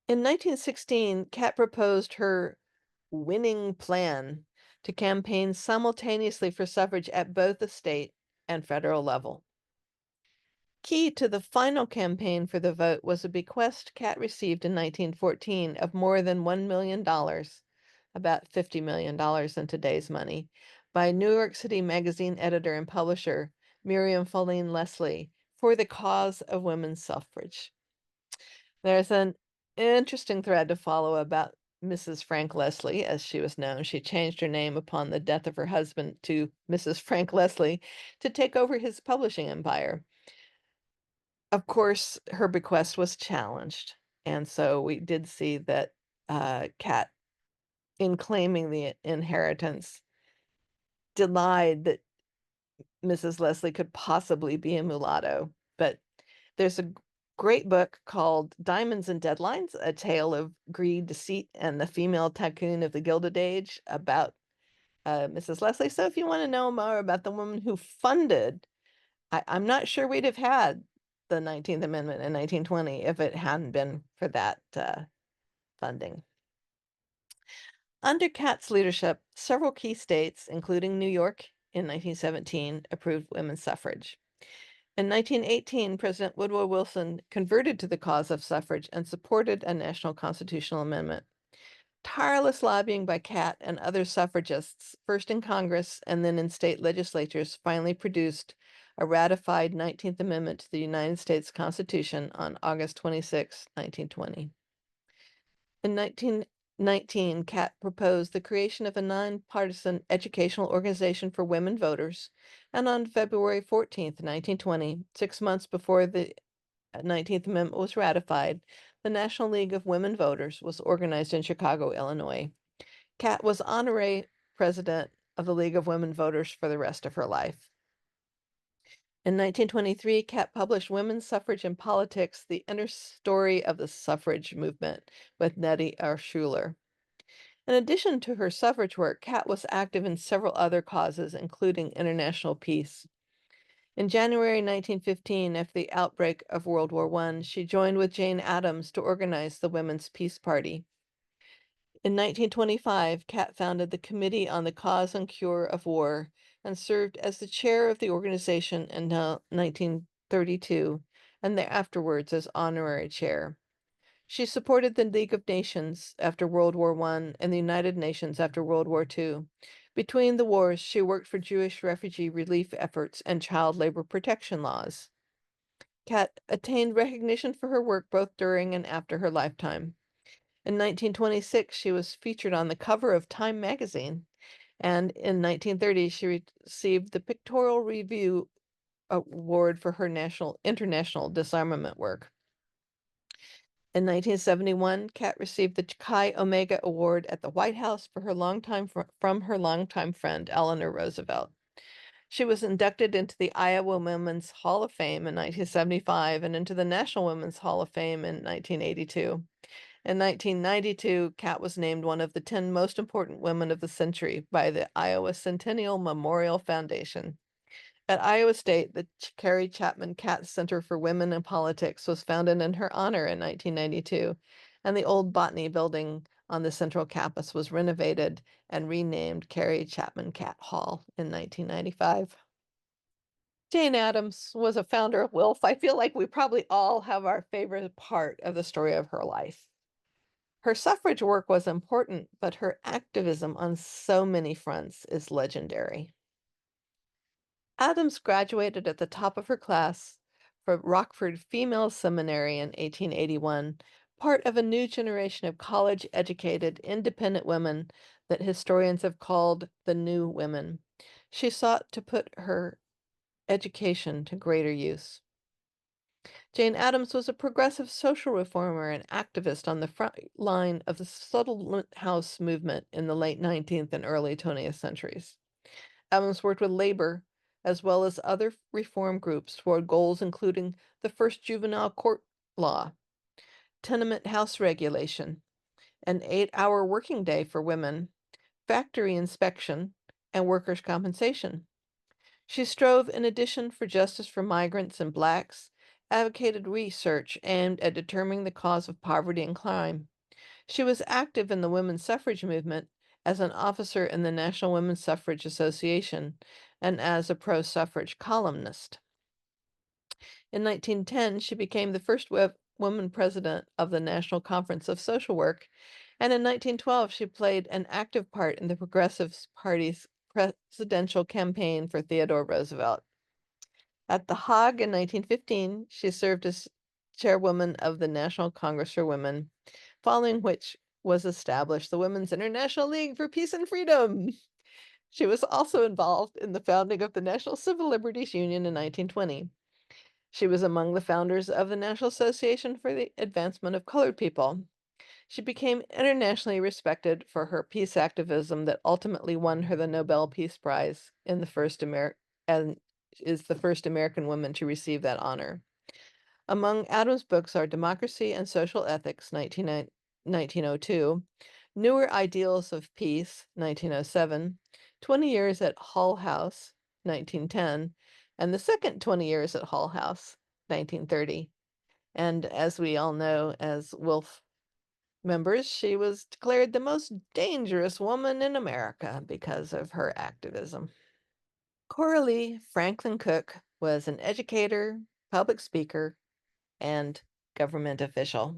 In 1916, Catt proposed her winning plan to campaign simultaneously for suffrage at both the state and federal level. Key to the final campaign for the vote was a bequest Catt received in 1914 of more than $1 million, about $50 million in today's money, by New York City Magazine editor and publisher Miriam Folene Leslie for the cause of women's suffrage. There's an interesting thread to follow about Mrs. Frank Leslie, as she was known. She changed her name upon the death of her husband to Mrs. Frank Leslie to take over his publishing empire. Of course, her bequest was challenged. And so we did see that Catt, in claiming the inheritance, denied that Mrs. Leslie could possibly be a mulatto. But there's a great book called Diamonds and Deadlines, A Tale of Greed, Deceit, and the Female Tycoon of the Gilded Age about Mrs. Leslie. So if you want to know more about the woman who funded, I'm not sure we'd have had the 19th Amendment in 1920 if it hadn't been for that funding. Under Catt's leadership, several key states, including New York in 1917, approved women's suffrage. In 1918, President Woodrow Wilson converted to the cause of suffrage and supported a national constitutional amendment. Tireless lobbying by Catt and other suffragists, first in Congress and then in state legislatures, finally produced a ratified 19th Amendment to the United States Constitution on August 26, 1920. In 1919, Catt proposed the creation of a nonpartisan educational organization for women voters, and on February 14, 1920, 6 months before the 19th Amendment was ratified, the National League of Women Voters was organized in Chicago, Illinois. Catt was honorary president of the League of Women Voters for the rest of her life. In 1923, Catt published Women's Suffrage and Politics, the Inner Story of the Suffrage Movement with Nettie R. Schuler. In addition to her suffrage work, Catt was active in several other causes, including international peace. In January 1915, after the outbreak of World War I, she joined with Jane Addams to organize the Women's Peace Party. In 1925, Catt founded the Committee on the Cause and Cure of War and served as the chair of the organization until 1932, and afterwards as honorary chair. She supported the League of Nations after World War I and the United Nations after World War II. Between the wars, she worked for Jewish refugee relief efforts and child labor protection laws. Catt attained recognition for her work both during and after her lifetime. In 1926, she was featured on the cover of Time magazine, and in 1930, she received the Pictorial Review Award for her international disarmament work. In 1971, Catt received the Chi Omega Award at the White House for from her longtime friend, Eleanor Roosevelt. She was inducted into the Iowa Women's Hall of Fame in 1975 and into the National Women's Hall of Fame in 1982. In 1992, Catt was named one of the 10 most important women of the century by the Iowa Centennial Memorial Foundation. At Iowa State, the Carrie Chapman Catt Center for Women in Politics was founded in her honor in 1992, and the old botany building on the central campus was renovated and renamed Carrie Chapman Catt Hall in 1995. Jane Addams was a founder of WILPF. I feel like we probably all have our favorite part of the story of her life. Her suffrage work was important, but her activism on so many fronts is legendary. Adams graduated at the top of her class from Rockford Female Seminary in 1881, part of a new generation of college-educated, independent women that historians have called the New Women. She sought to put her education to greater use. Jane Addams was a progressive social reformer and activist on the front line of the settlement house movement in the late 19th and early 20th centuries. Addams worked with labor as well as other reform groups toward goals including the first juvenile court law, tenement house regulation, an 8-hour working day for women, factory inspection, and workers' compensation. She strove, in addition, for justice for migrants and blacks, advocated research aimed at determining the cause of poverty and crime. She was active in the women's suffrage movement as an officer in the National Women's Suffrage Association and as a pro-suffrage columnist. In 1910, she became the first woman president of the National Conference of Social Work, and in 1912, she played an active part in the Progressive Party's presidential campaign for Theodore Roosevelt. At The Hague in 1915, she served as chairwoman of the National Congress for Women, following which was established the Women's International League for Peace and Freedom. She was also involved in the founding of the National Civil Liberties Union in 1920. She was among the founders of the National Association for the Advancement of Colored People. She became internationally respected for her peace activism that ultimately won her the Nobel Peace Prize in and is the first American woman to receive that honor. Among Adams' books are Democracy and Social Ethics, 1902, Newer Ideals of Peace, 1907, 20 Years at Hull House, 1910, and the second 20 Years at Hull House, 1930. And as we all know, as WILPF members, she was declared the most dangerous woman in America because of her activism. Coralie Franklin Cook was an educator, public speaker, and government official.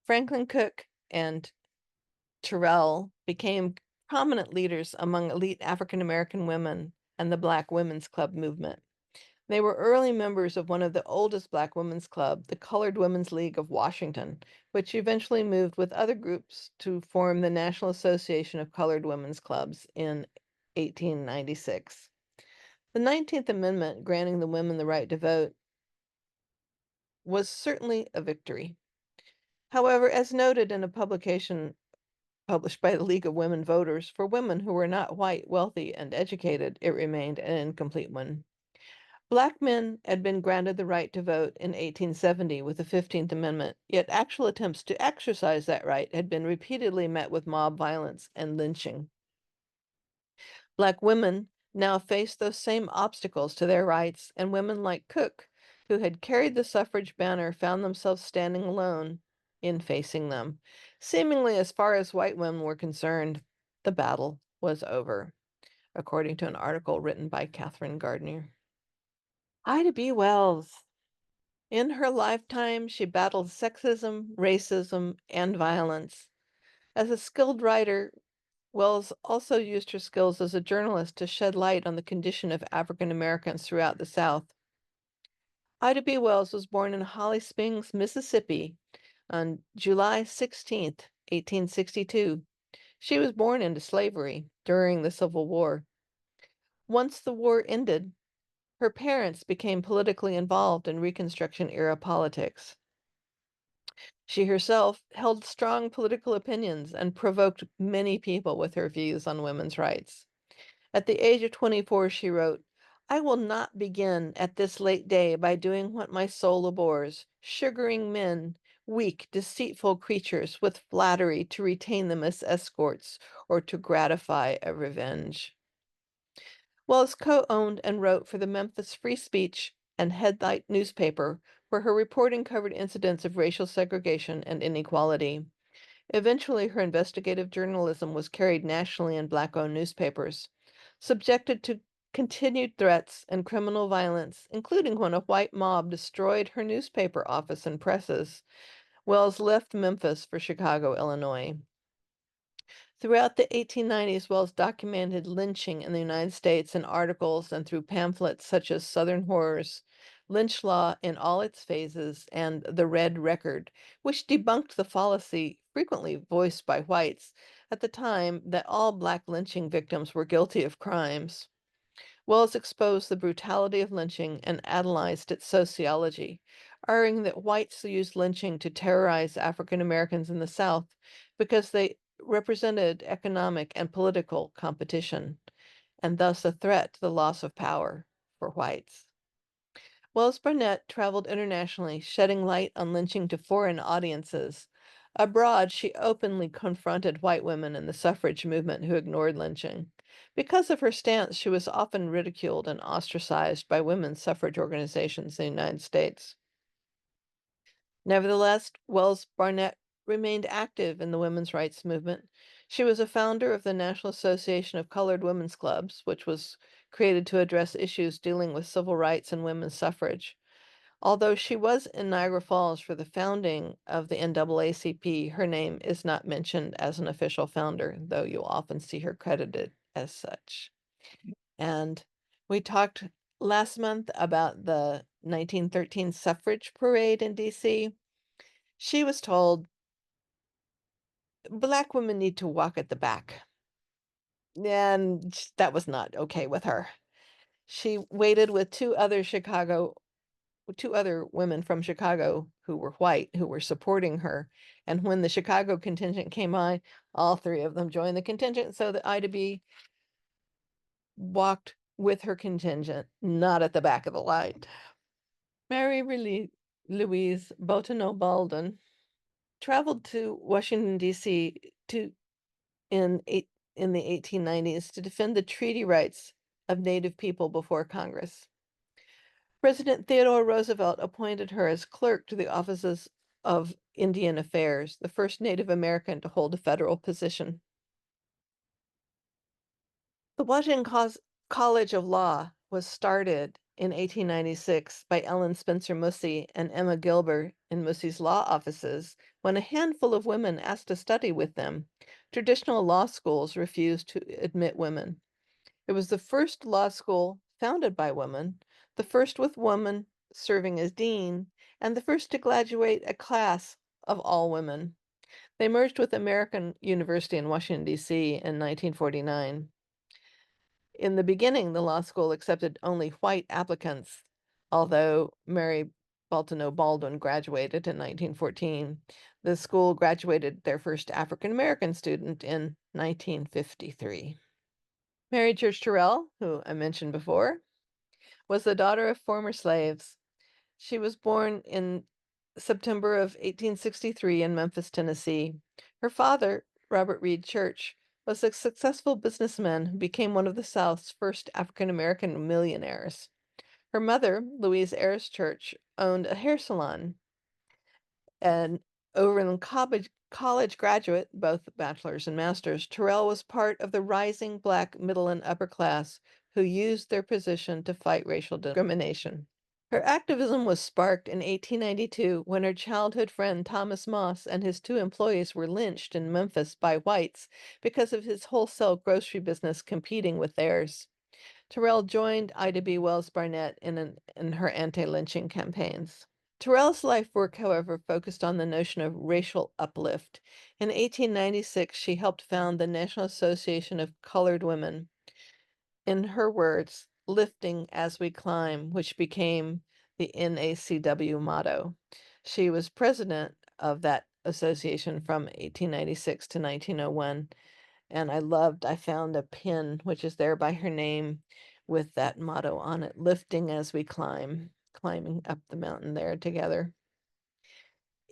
Franklin Cook and Terrell became prominent leaders among elite African American women and the Black Women's Club movement. They were early members of one of the oldest Black women's club, the Colored Women's League of Washington, which eventually moved with other groups to form the National Association of Colored Women's Clubs in 1896. The 19th Amendment, granting the women the right to vote, was certainly a victory. However, as noted in a publication published by the League of Women Voters, for women who were not white, wealthy, and educated, it remained an incomplete one. Black men had been granted the right to vote in 1870 with the 15th Amendment, yet actual attempts to exercise that right had been repeatedly met with mob violence and lynching. Black women now faced those same obstacles to their rights, and women like Cook, who had carried the suffrage banner, found themselves standing alone in facing them. Seemingly, as far as white women were concerned, the battle was over, according to an article written by Catherine Gardner. Ida B. Wells. In her lifetime, she battled sexism, racism, and violence. As a skilled writer, Wells also used her skills as a journalist to shed light on the condition of African Americans throughout the South. Ida B. Wells was born in Holly Springs, Mississippi on July 16th, 1862. She was born into slavery during the Civil War. Once the war ended, her parents became politically involved in Reconstruction-era politics. She herself held strong political opinions and provoked many people with her views on women's rights. At the age of 24, she wrote, "I will not begin at this late day by doing what my soul abhors, sugaring men, weak, deceitful creatures, with flattery to retain them as escorts or to gratify a revenge." Wells co-owned and wrote for the Memphis Free Speech and Headlight newspaper, where her reporting covered incidents of racial segregation and inequality. Eventually, her investigative journalism was carried nationally in Black-owned newspapers. Subjected to continued threats and criminal violence, including when a white mob destroyed her newspaper office and presses, Wells left Memphis for Chicago, Illinois. Throughout the 1890s, Wells documented lynching in the United States in articles and through pamphlets such as Southern Horrors, Lynch Law in All Its Phases, and The Red Record, which debunked the fallacy frequently voiced by whites at the time that all Black lynching victims were guilty of crimes. Wells exposed the brutality of lynching and analyzed its sociology, arguing that whites used lynching to terrorize African Americans in the South because they represented economic and political competition, and thus a threat to the loss of power for whites. Wells Barnett traveled internationally, shedding light on lynching to foreign audiences. Abroad, she openly confronted white women in the suffrage movement who ignored lynching. Because of her stance, she was often ridiculed and ostracized by women's suffrage organizations in the United States. Nevertheless, Wells Barnett remained active in the women's rights movement. She was a founder of the National Association of Colored Women's Clubs, which was created to address issues dealing with civil rights and women's suffrage. Although she was in Niagara Falls for the founding of the NAACP, her name is not mentioned as an official founder, though you'll often see her credited as such. And we talked last month about the 1913 suffrage parade in DC. She was told Black women need to walk at the back, and that was not okay with her. She waited with two other women from Chicago who were white who were supporting her. And when the Chicago contingent came on, all three of them joined the contingent so that Ida B walked with her contingent, not at the back of the line. Mary Louise Bottineau Baldwin traveled to Washington, D.C. In the 1890s to defend the treaty rights of Native people before Congress. President Theodore Roosevelt appointed her as clerk to the offices of Indian Affairs, the first Native American to hold a federal position. The Washington College of Law was started in 1896 by Ellen Spencer Mussey and Emma Gilbert in Mussey's law offices when a handful of women asked to study with them. Traditional law schools refused to admit women. It was the first law school founded by women, the first with women serving as dean, and the first to graduate a class of all women. They merged with American University in Washington, D.C. in 1949. In the beginning, the law school accepted only white applicants, although Mary Bottineau Baldwin graduated in 1914. The school graduated their first African American student in 1953. Mary Church Terrell, who I mentioned before, was the daughter of former slaves. She was born in September of 1863 in Memphis, Tennessee. Her father, Robert Reed Church, was a successful businessman who became one of the South's first African American millionaires. Her mother, Louise Ayres Church, owned a hair salon. And Overland College graduate, both bachelor's and master's, Terrell was part of the rising Black middle and upper class who used their position to fight racial discrimination. Her activism was sparked in 1892 when her childhood friend Thomas Moss and his two employees were lynched in Memphis by whites because of his wholesale grocery business competing with theirs. Terrell joined Ida B. Wells Barnett in her anti-lynching campaigns. Terrell's life work, however, focused on the notion of racial uplift. In 1896, she helped found the National Association of Colored Women. In her words, lifting as we climb, which became the NACW motto. She was president of that association from 1896 to 1901. And I found a pin, which is there by her name with that motto on it, lifting as we climb, climbing up the mountain there together.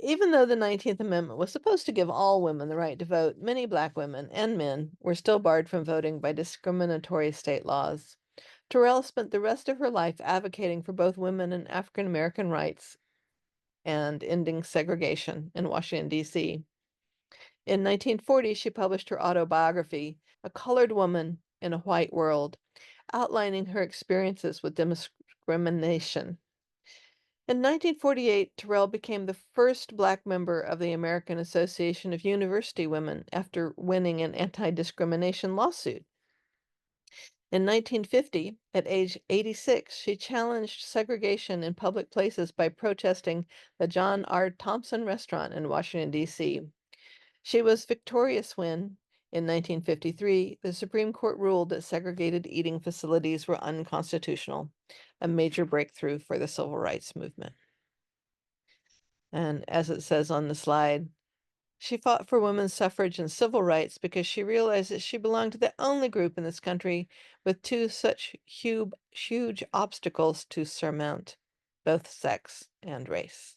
Even though the 19th Amendment was supposed to give all women the right to vote, many Black women and men were still barred from voting by discriminatory state laws. Terrell spent the rest of her life advocating for both women and African American rights and ending segregation in Washington, D.C. In 1940, she published her autobiography, A Colored Woman in a White World, outlining her experiences with discrimination. In 1948, Terrell became the first Black member of the American Association of University Women after winning an anti-discrimination lawsuit. In 1950, at age 86, she challenged segregation in public places by protesting the John R. Thompson restaurant in Washington, D.C. She was victorious when, in 1953, the Supreme Court ruled that segregated eating facilities were unconstitutional, a major breakthrough for the civil rights movement. And as it says on the slide, she fought for women's suffrage and civil rights because she realized that she belonged to the only group in this country with two such huge obstacles to surmount, both sex and race.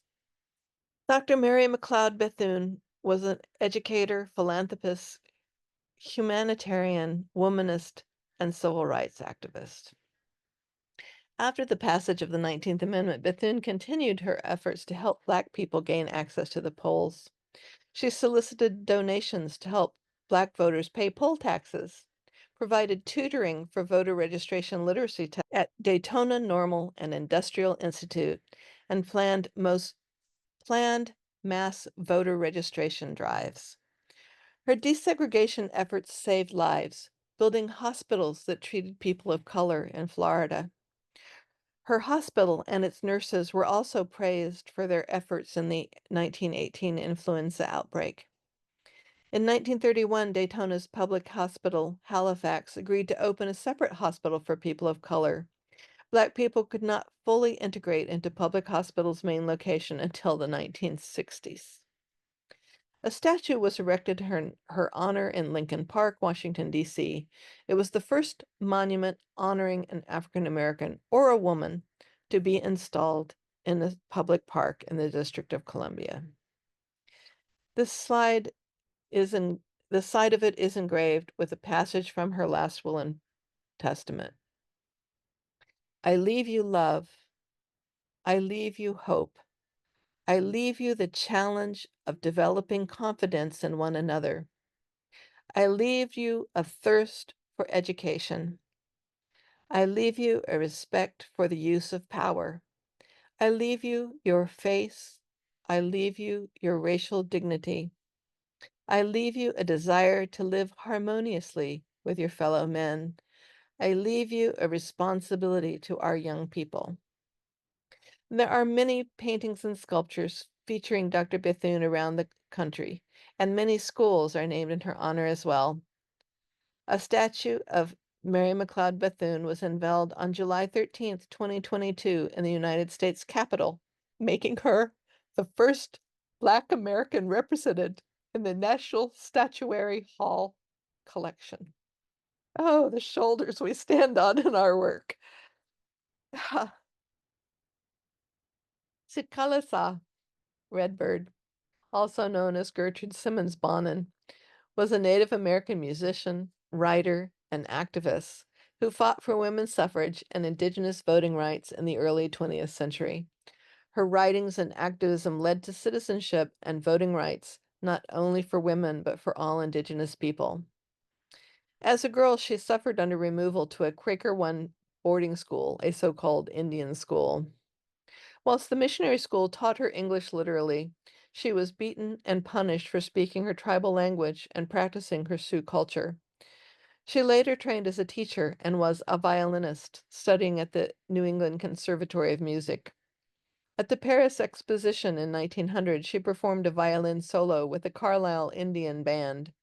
Dr. Mary McLeod Bethune was an educator, philanthropist, humanitarian, womanist, and civil rights activist. After the passage of the 19th Amendment, Bethune continued her efforts to help Black people gain access to the polls. She solicited donations to help Black voters pay poll taxes, provided tutoring for voter registration literacy tests at Daytona Normal and Industrial Institute, and planned mass voter registration drives. Her desegregation efforts saved lives, building hospitals that treated people of color in Florida. Her hospital and its nurses were also praised for their efforts in the 1918 influenza outbreak. In 1931, Daytona's public hospital, Halifax, agreed to open a separate hospital for people of color. Black people could not fully integrate into public hospital's main location until the 1960s. A statue was erected to her honor in Lincoln Park, Washington, D.C. It was the first monument honoring an African American or a woman to be installed in a public park in the District of Columbia. This slide the side of it is engraved with a passage from her last will and testament. I leave you love. I leave you hope. I leave you the challenge of developing confidence in one another. I leave you a thirst for education. I leave you a respect for the use of power. I leave you your face. I leave you your racial dignity. I leave you a desire to live harmoniously with your fellow men. I leave you a responsibility to our young people. There are many paintings and sculptures featuring Dr. Bethune around the country, and many schools are named in her honor as well. A statue of Mary McLeod Bethune was unveiled on July 13th, 2022 in the United States Capitol, making her the first Black American represented in the National Statuary Hall collection. Oh, the shoulders we stand on in our work. Sitkalasa, redbird, also known as Gertrude Simmons Bonin, was a Native American musician, writer, and activist who fought for women's suffrage and Indigenous voting rights in the early 20th century. Her writings and activism led to citizenship and voting rights, not only for women, but for all Indigenous people. As a girl, she suffered under removal to a Quaker One boarding school, a so-called Indian school. Whilst the missionary school taught her English literally, she was beaten and punished for speaking her tribal language and practicing her Sioux culture. She later trained as a teacher and was a violinist, studying at the New England Conservatory of Music. At the Paris Exposition in 1900, she performed a violin solo with the Carlisle Indian Band.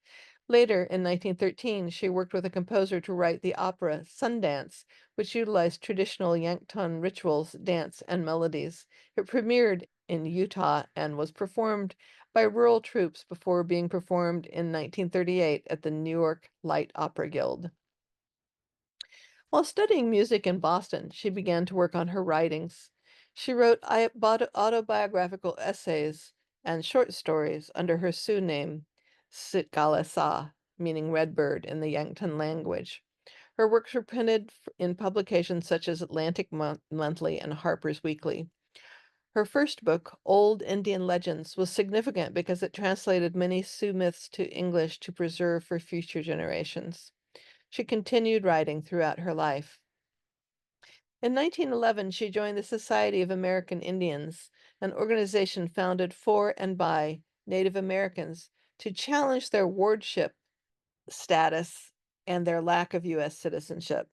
Later, in 1913, she worked with a composer to write the opera Sundance, which utilized traditional Yankton rituals, dance, and melodies. It premiered in Utah and was performed by rural troops before being performed in 1938 at the New York Light Opera Guild. While studying music in Boston, she began to work on her writings. She wrote autobiographical essays and short stories under her Sioux name, Sitkalasa, meaning redbird in the Yankton language. Her works were printed in publications such as Atlantic Monthly and Harper's Weekly. Her first book, Old Indian Legends, was significant because it translated many Sioux myths to English to preserve for future generations. She continued writing throughout her life. In 1911, she joined the Society of American Indians, an organization founded for and by Native Americans to challenge their wardship status and their lack of U.S. citizenship.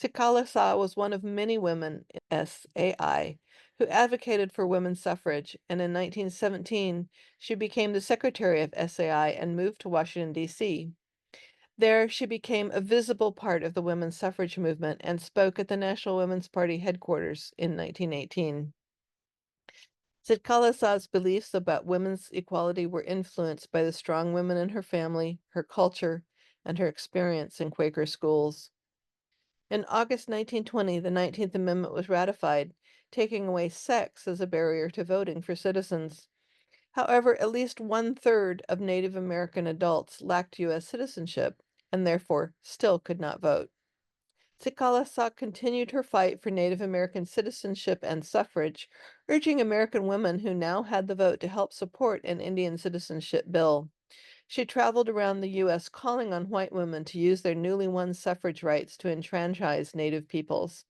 Sikalasa was one of many women in SAI who advocated for women's suffrage, and in 1917, she became the secretary of SAI and moved to Washington, D.C. There, she became a visible part of the women's suffrage movement and spoke at the National Women's Party headquarters in 1918. Sitkalasa's beliefs about women's equality were influenced by the strong women in her family, her culture, and her experience in Quaker schools. In August 1920, the 19th Amendment was ratified, taking away sex as a barrier to voting for citizens. However, at least 1/3 of Native American adults lacked U.S. citizenship and therefore still could not vote. Sikalasa continued her fight for Native American citizenship and suffrage, urging American women who now had the vote to help support an Indian citizenship bill. She traveled around the U.S. calling on white women to use their newly won suffrage rights to enfranchise Native peoples.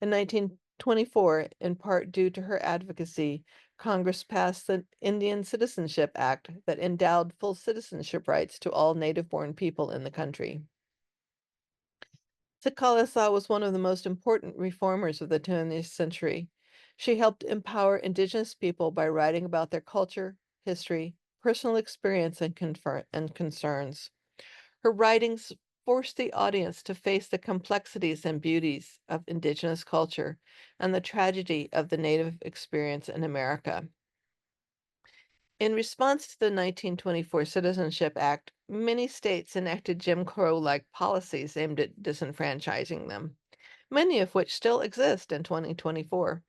In 1924, in part due to her advocacy, Congress passed the Indian Citizenship Act that endowed full citizenship rights to all native-born people in the country. Sikalasa was one of the most important reformers of the 20th century. She helped empower Indigenous people by writing about their culture, history, personal experience, and concerns. Her writings forced the audience to face the complexities and beauties of Indigenous culture and the tragedy of the Native experience in America. In response to the 1924 Citizenship Act, many states enacted Jim Crow-like policies aimed at disenfranchising them, many of which still exist in 2024.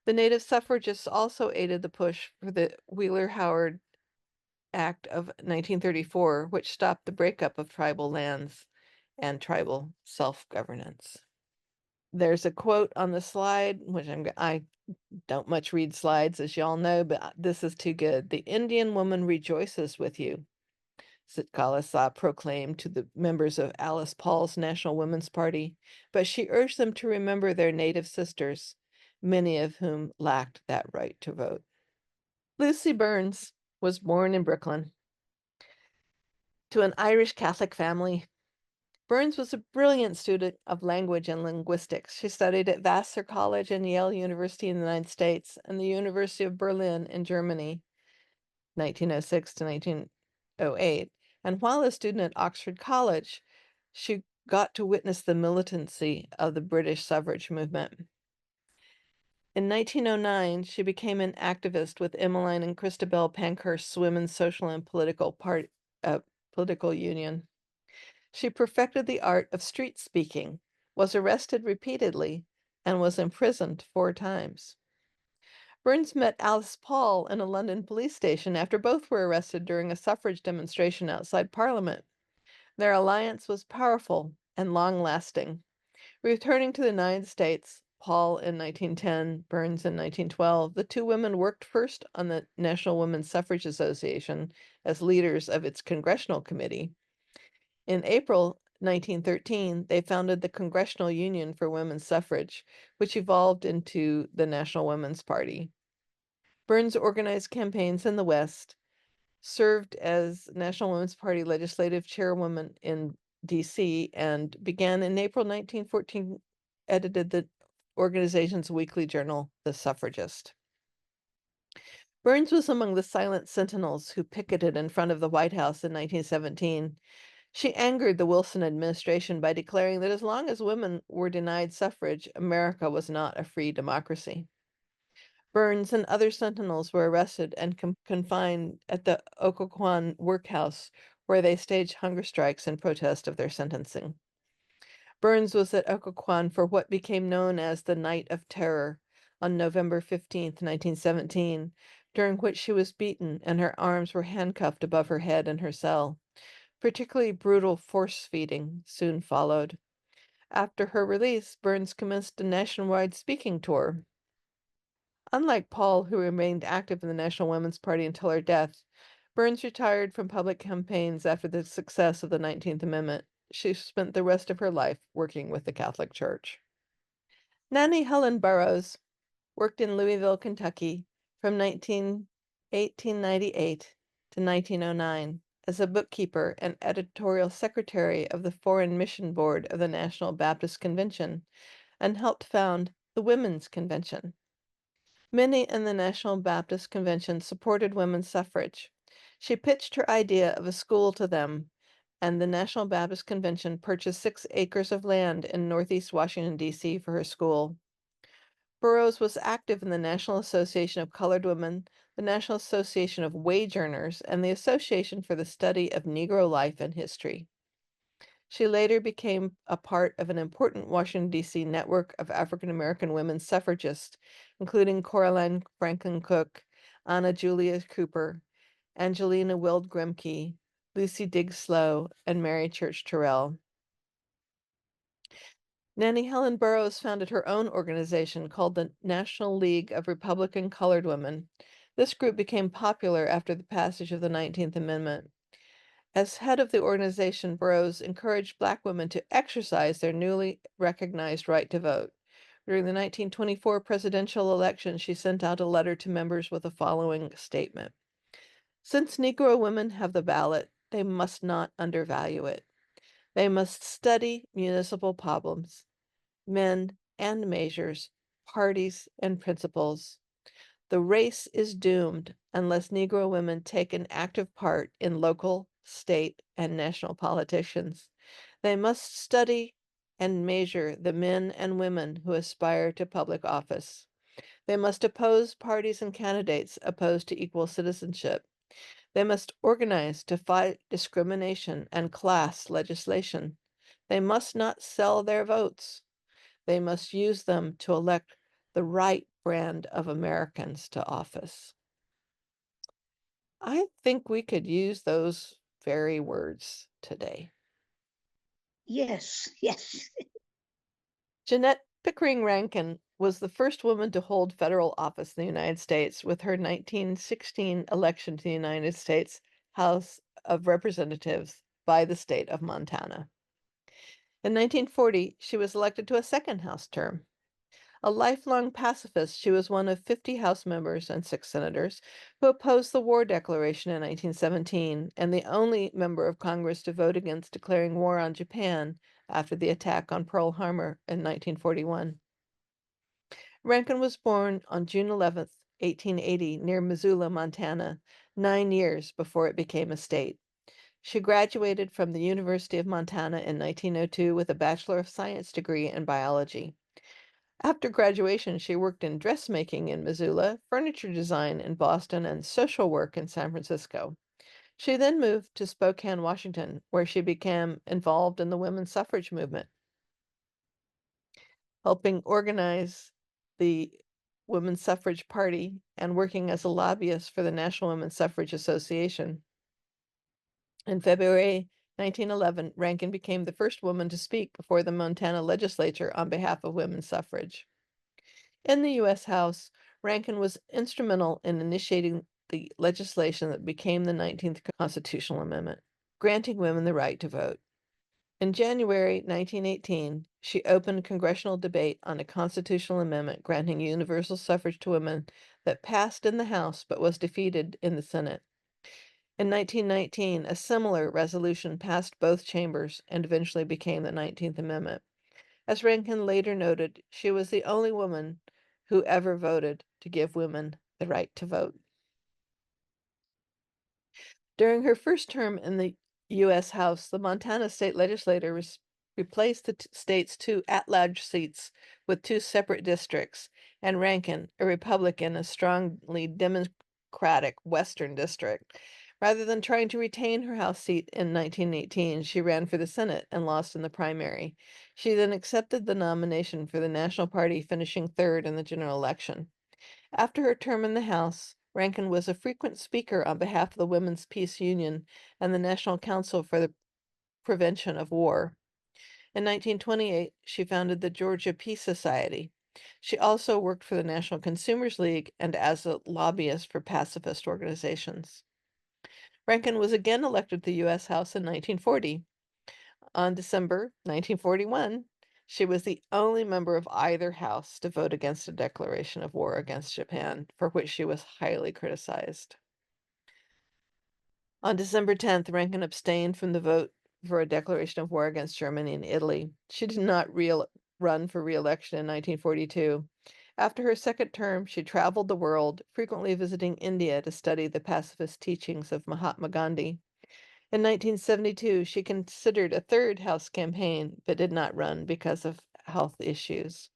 The Native suffragists also aided the push for the Wheeler-Howard Act of 1934, which stopped the breakup of tribal lands and tribal self-governance. There's a quote on the slide, which I don't much read slides, as y'all know, but this is too good. "The Indian woman rejoices with you," Sitkala proclaimed to the members of Alice Paul's National Women's Party, but she urged them to remember their native sisters, many of whom lacked that right to vote. Lucy Burns was born in Brooklyn to an Irish Catholic family. Burns was a brilliant student of language and linguistics. She studied at Vassar College and Yale University in the United States and the University of Berlin in Germany, 1906 to 1908. And while a student at Oxford College, she got to witness the militancy of the British suffrage movement. In 1909, she became an activist with Emmeline and Christabel Pankhurst's Women's Social and Political Union. She perfected the art of street speaking, was arrested repeatedly, and was imprisoned 4 times. Burns met Alice Paul in a London police station after both were arrested during a suffrage demonstration outside Parliament. Their alliance was powerful and long-lasting. Returning to the United States, Paul in 1910, Burns in 1912, the two women worked first on the National Women's Suffrage Association as leaders of its congressional committee. In April 1913, they founded the Congressional Union for Women's Suffrage, which evolved into the National Women's Party. Burns organized campaigns in the West, served as National Women's Party legislative chairwoman in DC, and began in April 1914, edited the organization's weekly journal, The Suffragist. Burns was among the silent sentinels who picketed in front of the White House in 1917. She angered the Wilson administration by declaring that as long as women were denied suffrage, America was not a free democracy. Burns and other sentinels were arrested and confined at the Occoquan workhouse, where they staged hunger strikes in protest of their sentencing. Burns was at Occoquan for what became known as the Night of Terror on November 15th, 1917, during which she was beaten and her arms were handcuffed above her head in her cell. Particularly brutal force feeding soon followed. After her release, Burns commenced a nationwide speaking tour. Unlike Paul, who remained active in the National Women's Party until her death, Burns retired from public campaigns after the success of the 19th Amendment. She spent the rest of her life working with the Catholic Church. Nannie Helen Burroughs worked in Louisville, Kentucky from 1898 to 1909 as a bookkeeper and editorial secretary of the Foreign Mission Board of the National Baptist Convention and helped found the Women's Convention. Many in the National Baptist Convention supported women's suffrage. She pitched her idea of a school to them, and the National Baptist Convention purchased 6 acres of land in Northeast Washington, D.C. for her school. Burroughs was active in the National Association of Colored Women, the National Association of Wage Earners, and the Association for the Study of Negro Life and History. She later became a part of an important Washington, D.C. network of African American women suffragists, including Coraline Franklin Cook, Anna Julia Cooper, Angelina Wild Grimke, Lucy Diggs Slow, and Mary Church Terrell. Nannie Helen Burroughs founded her own organization called the National League of Republican Colored Women. This group became popular after the passage of the 19th Amendment. As head of the organization, Burroughs encouraged Black women to exercise their newly recognized right to vote. During the 1924 presidential election, she sent out a letter to members with the following statement. Since Negro women have the ballot, they must not undervalue it. They must study municipal problems, men and measures, parties and principles. The race is doomed unless Negro women take an active part in local, state, and national politicians. They must study and measure the men and women who aspire to public office. They must oppose parties and candidates opposed to equal citizenship. They must organize to fight discrimination and class legislation. They must not sell their votes. They must use them to elect the right brand of Americans to office. I think we could use those very words today. Yes, yes. Jeanette Pickering Rankin was the first woman to hold federal office in the United States with her 1916 election to the United States House of Representatives by the state of Montana. In 1940, she was elected to a second House term. A lifelong pacifist, she was one of 50 House members and 6 senators who opposed the war declaration in 1917 and the only member of Congress to vote against declaring war on Japan after the attack on Pearl Harbor in 1941. Rankin was born on June 11, 1880, near Missoula, Montana, 9 years before it became a state. She graduated from the University of Montana in 1902 with a Bachelor of Science degree in biology. After graduation, she worked in dressmaking in Missoula, furniture design in Boston, and social work in San Francisco. She then moved to Spokane, Washington, where she became involved in the women's suffrage movement, helping organize the Women's Suffrage Party and working as a lobbyist for the National Women's Suffrage Association. In February 1911, Rankin became the first woman to speak before the Montana legislature on behalf of women's suffrage. In the U.S. House, Rankin was instrumental in initiating the legislation that became the 19th Constitutional Amendment, granting women the right to vote. In January 1918, she opened congressional debate on a constitutional amendment granting universal suffrage to women that passed in the House but was defeated in the Senate. In 1919, a similar resolution passed both chambers and eventually became the 19th Amendment. As Rankin later noted, she was the only woman who ever voted to give women the right to vote. During her first term in the U.S. House, the Montana state legislature replaced the state's 2 at-large seats with 2 separate districts, and Rankin, a Republican, a strongly Democratic Western district. Rather than trying to retain her House seat in 1918, she ran for the Senate and lost in the primary. She then accepted the nomination for the National Party, finishing 3rd in the general election. After her term in the House, Rankin was a frequent speaker on behalf of the Women's Peace Union and the National Council for the Prevention of War. In 1928, she founded the Georgia Peace Society. She also worked for the National Consumers League and as a lobbyist for pacifist organizations. Rankin was again elected to the U.S. House in 1940. On December 1941, She was the only member of either house to vote against a declaration of war against Japan, for which she was highly criticized. On December 10th, Rankin abstained from the vote for a declaration of war against Germany and Italy. She did not run for re-election in 1942. After her second term, she traveled the world, frequently visiting India to study the pacifist teachings of Mahatma Gandhi. In 1972, she considered a third House campaign, but did not run because of health issues.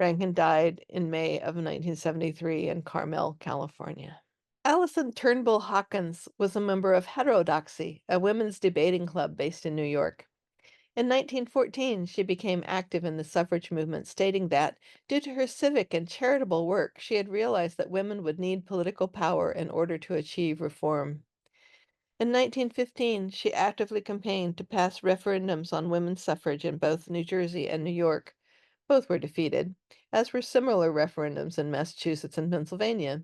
Rankin died in May of 1973 in Carmel, California. Allison Turnbull Hawkins was a member of Heterodoxy, a women's debating club based in New York. In 1914, she became active in the suffrage movement, stating that, due to her civic and charitable work, she had realized that women would need political power in order to achieve reform. In 1915, she actively campaigned to pass referendums on women's suffrage in both New Jersey and New York. Both were defeated, as were similar referendums in Massachusetts and Pennsylvania.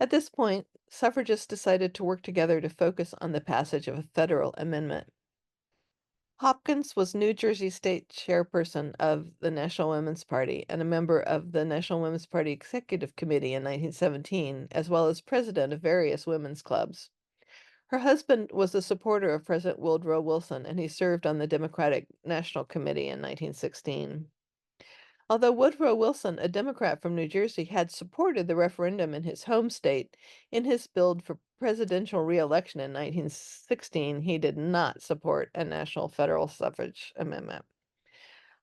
At this point, suffragists decided to work together to focus on the passage of a federal amendment. Hopkins was New Jersey State chairperson of the National Women's Party and a member of the National Women's Party Executive Committee in 1917, as well as president of various women's clubs. Her husband was a supporter of President Woodrow Wilson, and he served on the Democratic National Committee in 1916. Although Woodrow Wilson, a Democrat from New Jersey, had supported the referendum in his home state, in his bid for presidential re-election in 1916, he did not support a national federal suffrage amendment.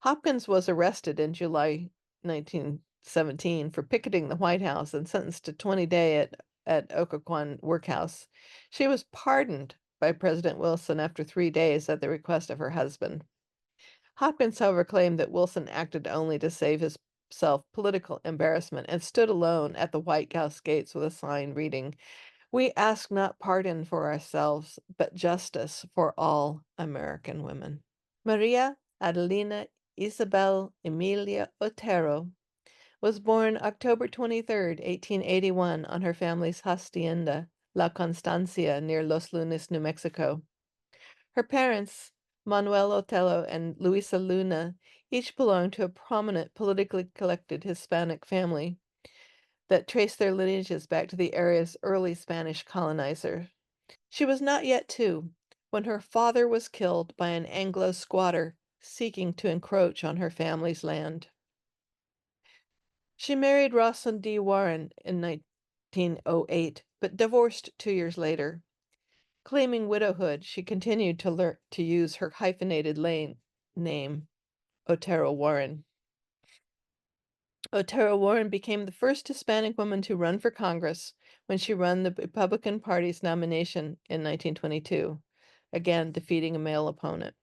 Hopkins was arrested in July 1917 for picketing the White House and sentenced to 20 days at Occoquan Workhouse. She was pardoned by President Wilson after 3 days at the request of her husband. Hopkins, however, claimed that Wilson acted only to save himself political embarrassment and stood alone at the White House gates with a sign reading, "We ask not pardon for ourselves, but justice for all American women." Maria Adelina Isabel Emilia Otero was born October 23, 1881, on her family's hacienda, La Constancia, near Los Lunas, New Mexico. Her parents, Manuel Otelo and Luisa Luna, each belonged to a prominent politically connected Hispanic family that traced their lineages back to the area's early Spanish colonizer. She was not yet 2 when her father was killed by an Anglo squatter seeking to encroach on her family's land. She married Rawson D. Warren in 1908, but divorced 2 years later. Claiming widowhood, she continued to use her hyphenated name, Otero Warren. Otero Warren became the first Hispanic woman to run for Congress when she ran the Republican Party's nomination in 1922, again defeating a male opponent.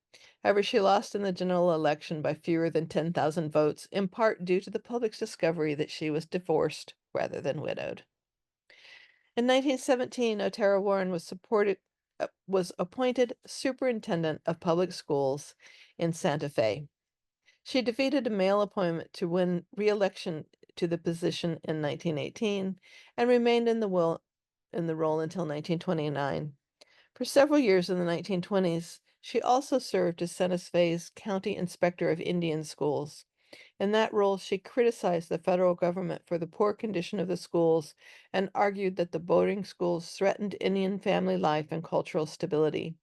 However, she lost in the general election by fewer than 10,000 votes, in part due to the public's discovery that she was divorced rather than widowed. In 1917, Otero Warren was appointed superintendent of public schools in Santa Fe. She defeated a male appointment to win re-election to the position in 1918 and remained in the role until 1929. For several years in the 1920s, she also served as Santa Fe's County Inspector of Indian Schools. In that role, she criticized the federal government for the poor condition of the schools and argued that the boarding schools threatened Indian family life and cultural stability.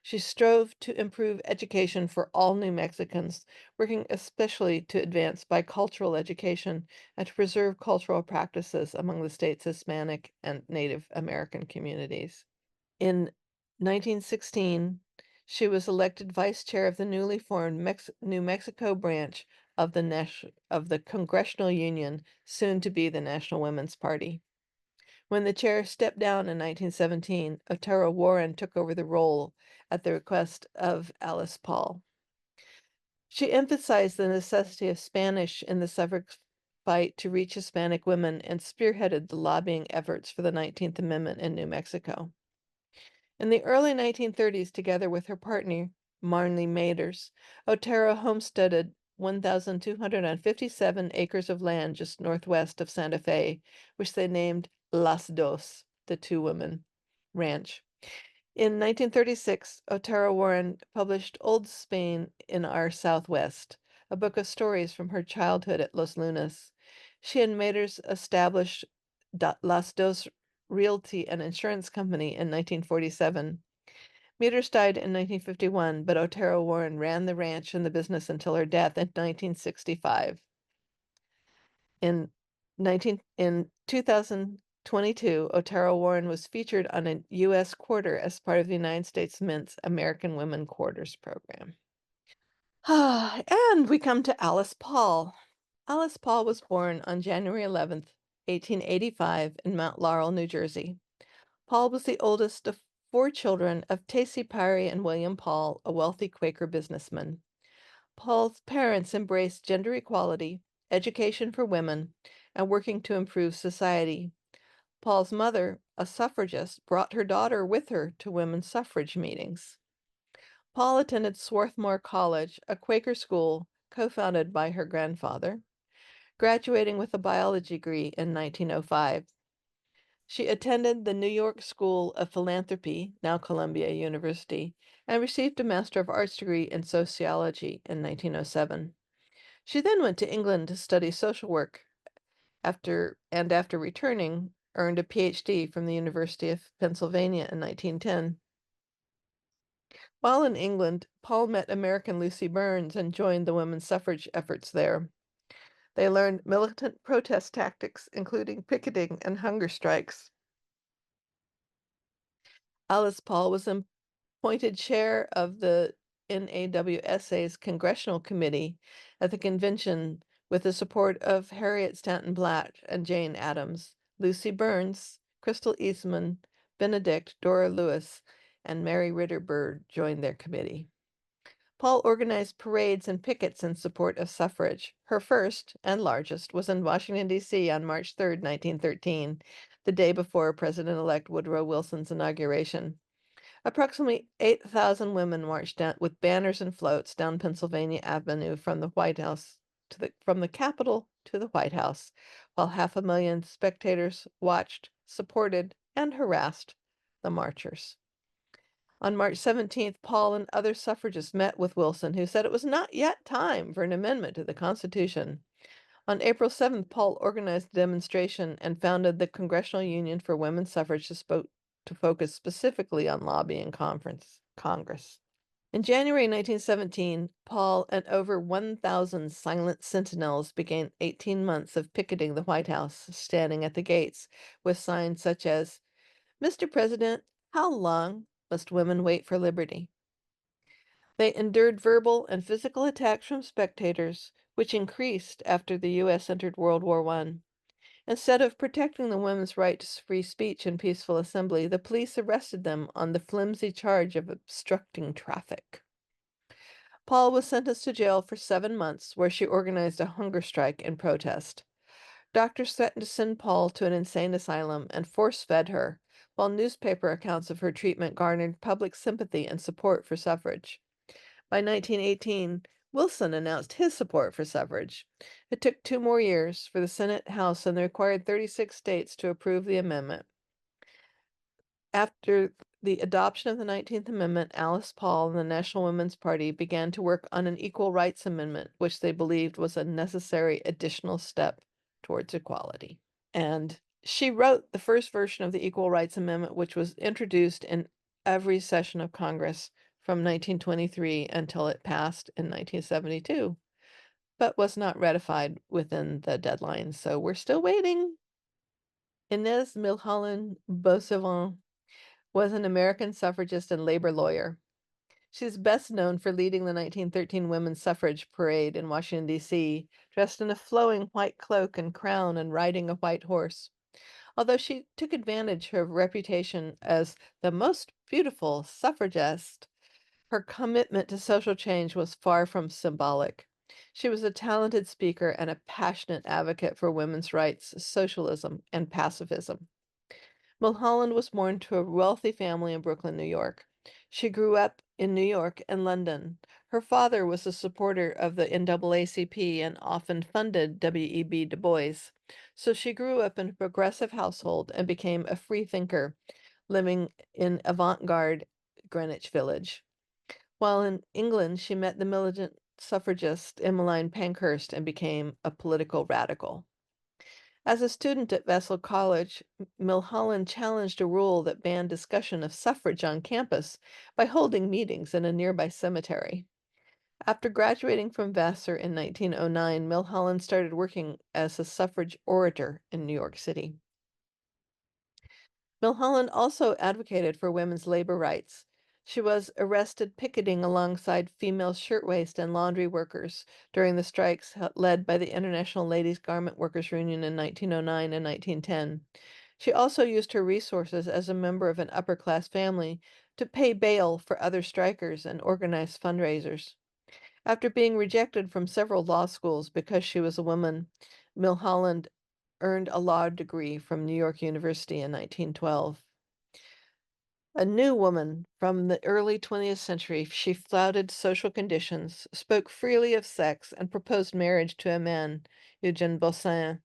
She strove to improve education for all New Mexicans, working especially to advance bicultural education and to preserve cultural practices among the state's Hispanic and Native American communities. In 1916, she was elected vice chair of the newly formed New Mexico branch of the Congressional Union, soon to be the National Women's Party. When the chair stepped down in 1917, Otero Warren took over the role at the request of Alice Paul. She emphasized the necessity of Spanish in the suffrage fight to reach Hispanic women and spearheaded the lobbying efforts for the 19th Amendment in New Mexico. In the early 1930s, together with her partner, Marnley Maders, Otero homesteaded 1,257 acres of land just northwest of Santa Fe, which they named Las Dos, the Two Women Ranch. In 1936, Otero Warren published Old Spain in Our Southwest, a book of stories from her childhood at Los Lunas. She and Maters established Las Dos Realty and Insurance Company in 1947. Maters died in 1951, but Otero Warren ran the ranch and the business until her death in 1965. In 2022, Otero Warren was featured on a U.S. quarter as part of the United States Mint's American Women Quarters program. And we come to Alice Paul. Alice Paul was born on January 11th, 1885 in Mount Laurel, New Jersey. Paul was the oldest of 4 children of Tacy Parry and William Paul, a wealthy Quaker businessman. Paul's parents embraced gender equality, education for women, and working to improve society. Paul's mother, a suffragist, brought her daughter with her to women's suffrage meetings. Paul attended Swarthmore College, a Quaker school co-founded by her grandfather, graduating with a biology degree in 1905. She attended the New York School of Philanthropy, now Columbia University, and received a Master of Arts degree in sociology in 1907. She then went to England to study social work after returning, earned a PhD from the University of Pennsylvania in 1910. While in England, Paul met American Lucy Burns and joined the women's suffrage efforts there. They learned militant protest tactics, including picketing and hunger strikes. Alice Paul was appointed chair of the NAWSA's Congressional Committee at the convention with the support of Harriet Stanton Blatt and Jane Addams, Lucy Burns, Crystal Eastman, Benedict, Dora Lewis, and Mary Ritter Bird joined their committee. Paul organized parades and pickets in support of suffrage. Her first and largest was in Washington, D.C. on March 3, 1913, the day before President-elect Woodrow Wilson's inauguration. Approximately 8,000 women marched down with banners and floats down Pennsylvania Avenue from the White House from the Capitol to the White House, while 500,000 spectators watched, supported, and harassed the marchers. On March 17th, Paul and other suffragists met with Wilson, who said it was not yet time for an amendment to the Constitution. On April 7th, Paul organized a demonstration and founded the Congressional Union for Women's Suffrage to focus specifically on lobbying Congress. In January 1917, Paul and over 1,000 silent sentinels began 18 months of picketing the White House, standing at the gates with signs such as, "Mr. President, how long must women wait for liberty?" They endured verbal and physical attacks from spectators, which increased after the U.S. entered World War I. Instead of protecting the women's right to free speech and peaceful assembly, the police arrested them on the flimsy charge of obstructing traffic. Paul was sentenced to jail for 7 months, where she organized a hunger strike in protest. Doctors threatened to send Paul to an insane asylum and force-fed her, while newspaper accounts of her treatment garnered public sympathy and support for suffrage. By 1918, Wilson announced his support for suffrage. It took 2 more years for the Senate, House, and the required 36 states to approve the amendment. After the adoption of the 19th Amendment, Alice Paul and the National Women's Party began to work on an Equal Rights Amendment, which they believed was a necessary additional step towards equality. And she wrote the first version of the Equal Rights Amendment, which was introduced in every session of Congress from 1923 until it passed in 1972, but was not ratified within the deadline. So we're still waiting. Inez Milholland Beausoleil was an American suffragist and labor lawyer. She's best known for leading the 1913 Women's Suffrage Parade in Washington, D.C., dressed in a flowing white cloak and crown and riding a white horse. Although she took advantage of her reputation as the most beautiful suffragist, her commitment to social change was far from symbolic. She was a talented speaker and a passionate advocate for women's rights, socialism, and pacifism. Mulholland was born to a wealthy family in Brooklyn, New York. She grew up in New York and London. Her father was a supporter of the NAACP and often funded W.E.B. Du Bois. So she grew up in a progressive household and became a free thinker, living in avant-garde Greenwich Village. While in England, she met the militant suffragist Emmeline Pankhurst and became a political radical. As a student at Vassal College, Milholland challenged a rule that banned discussion of suffrage on campus by holding meetings in a nearby cemetery. After graduating from Vassar in 1909, Milholland started working as a suffrage orator in New York City. Milholland also advocated for women's labor rights. She was arrested picketing alongside female shirtwaist and laundry workers during the strikes led by the International Ladies Garment Workers Union in 1909 and 1910. She also used her resources as a member of an upper-class family to pay bail for other strikers and organize fundraisers. After being rejected from several law schools because she was a woman, Milholland earned a law degree from New York University in 1912. A new woman from the early 20th century, she flouted social conditions, spoke freely of sex, and proposed marriage to a man, Eugène Bossin,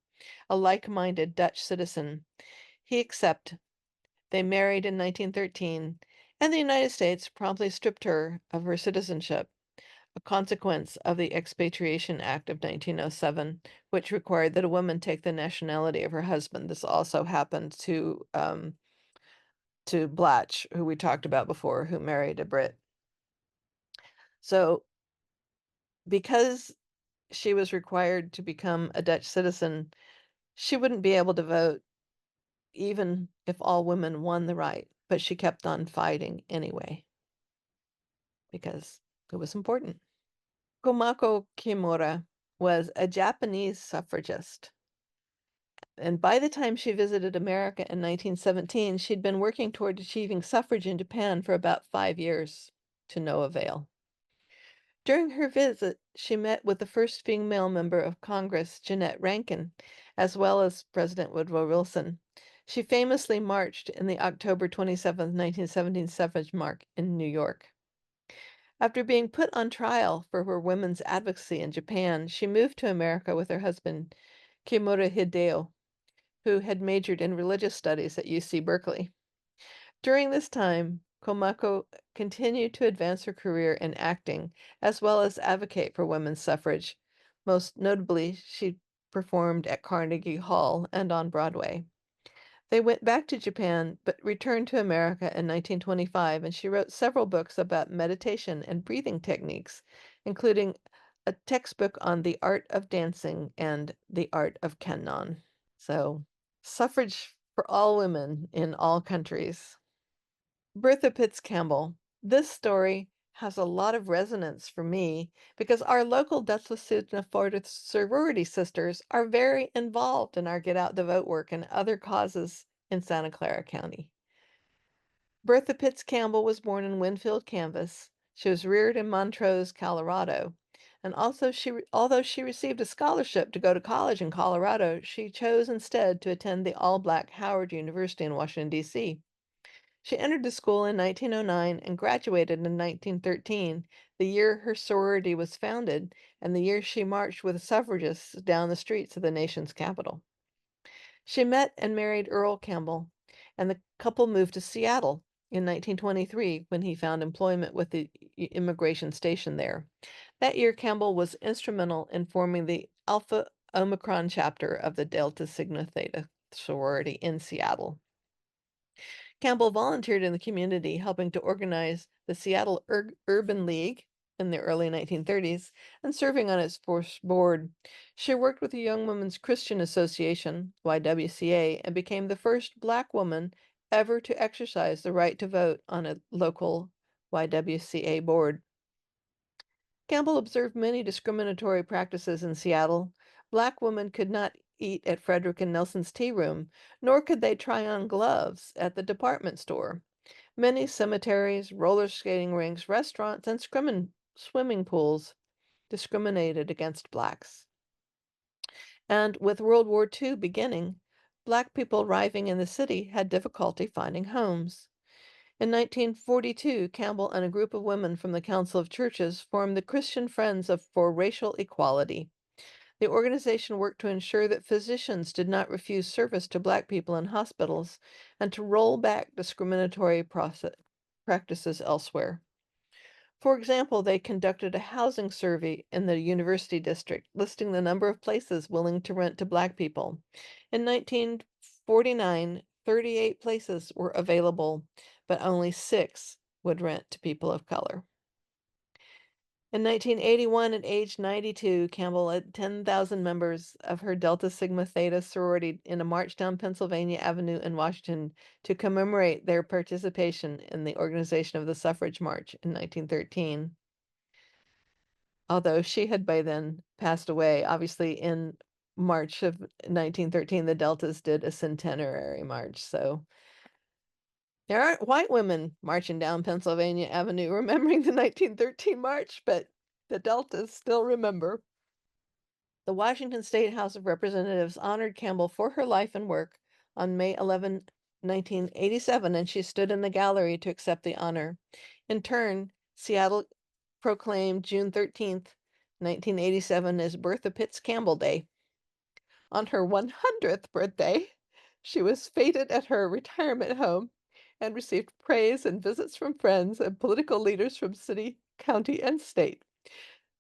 a like-minded Dutch citizen. He accepted. They married in 1913, and the United States promptly stripped her of her citizenship, a consequence of the Expatriation Act of 1907, which required that a woman take the nationality of her husband. This also happened to Blatch, who we talked about before, who married a Brit. So because she was required to become a Dutch citizen, she wouldn't be able to vote even if all women won the right, but she kept on fighting anyway because it was important. Komako Kimura was a Japanese suffragist. And by the time she visited America in 1917, she'd been working toward achieving suffrage in Japan for about 5 years, to no avail. During her visit, she met with the first female member of Congress, Jeanette Rankin, as well as President Woodrow Wilson. She famously marched in the October 27, 1917 suffrage march in New York. After being put on trial for her women's advocacy in Japan, she moved to America with her husband, Kimura Hideo, who had majored in religious studies at UC Berkeley. During this time, Komako continued to advance her career in acting, as well as advocate for women's suffrage. Most notably, she performed at Carnegie Hall and on Broadway. They went back to Japan, but returned to America in 1925, and she wrote several books about meditation and breathing techniques, including a textbook on the art of dancing and the art of kannon. So, suffrage for all women in all countries. Bertha Pitts Campbell. This story has a lot of resonance for me because our local Dutch Florida sorority sisters are very involved in our Get Out the Vote work and other causes in Santa Clara County. Bertha Pitts Campbell was born in Winfield, Kansas. She was reared in Montrose, Colorado. And also, although she received a scholarship to go to college in Colorado, she chose instead to attend the all-black Howard University in Washington, D.C. She entered the school in 1909 and graduated in 1913, the year her sorority was founded and the year she marched with suffragists down the streets of the nation's capital. She met and married Earl Campbell, and the couple moved to Seattle in 1923 when he found employment with the immigration station there. That year, Campbell was instrumental in forming the Alpha Omicron chapter of the Delta Sigma Theta sorority in Seattle. Campbell volunteered in the community, helping to organize the Seattle Urban League in the early 1930s and serving on its board. She worked with the Young Women's Christian Association, YWCA, and became the first Black woman ever to exercise the right to vote on a local YWCA board. Campbell observed many discriminatory practices in Seattle. Black women could not eat at Frederick and Nelson's tea room, nor could they try on gloves at the department store. Many cemeteries, roller skating rinks, restaurants, and swimming pools discriminated against Blacks. And with World War II beginning, Black people arriving in the city had difficulty finding homes. In 1942, Campbell and a group of women from the Council of Churches formed the Christian Friends for Racial Equality. The organization worked to ensure that physicians did not refuse service to Black people in hospitals and to roll back discriminatory practices elsewhere. For example, they conducted a housing survey in the university district, listing the number of places willing to rent to Black people. In 1949, 38 places were available, but only 6 would rent to people of color. In 1981, at age 92, Campbell led 10,000 members of her Delta Sigma Theta sorority in a march down Pennsylvania Avenue in Washington to commemorate their participation in the organization of the Suffrage March in 1913. Although she had by then passed away, obviously in March of 1913, the Deltas did a centenary march. So there aren't white women marching down Pennsylvania Avenue remembering the 1913 march, but the Deltas still remember. The Washington State House of Representatives honored Campbell for her life and work on May 11, 1987, and she stood in the gallery to accept the honor. In turn, Seattle proclaimed June 13th, 1987 as Bertha Pitts Campbell Day. On her 100th birthday, she was feted at her retirement home and received praise and visits from friends and political leaders from city, county, and state.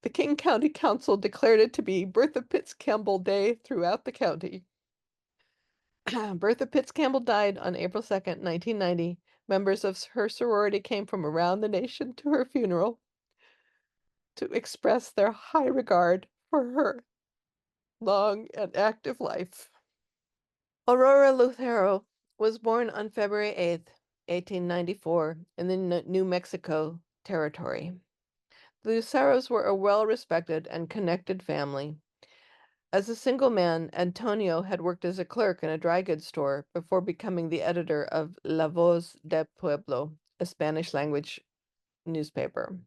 The King County Council declared it to be Bertha Pitts Campbell Day throughout the county. Bertha Pitts Campbell died on April 2nd, 1990. Members of her sorority came from around the nation to her funeral to express their high regard for her long and active life. Aurora Lucero was born on February 8th, 1894, in the New Mexico Territory. The Luceros were a well-respected and connected family. As a single man, Antonio had worked as a clerk in a dry goods store before becoming the editor of La Voz del Pueblo, a Spanish-language newspaper.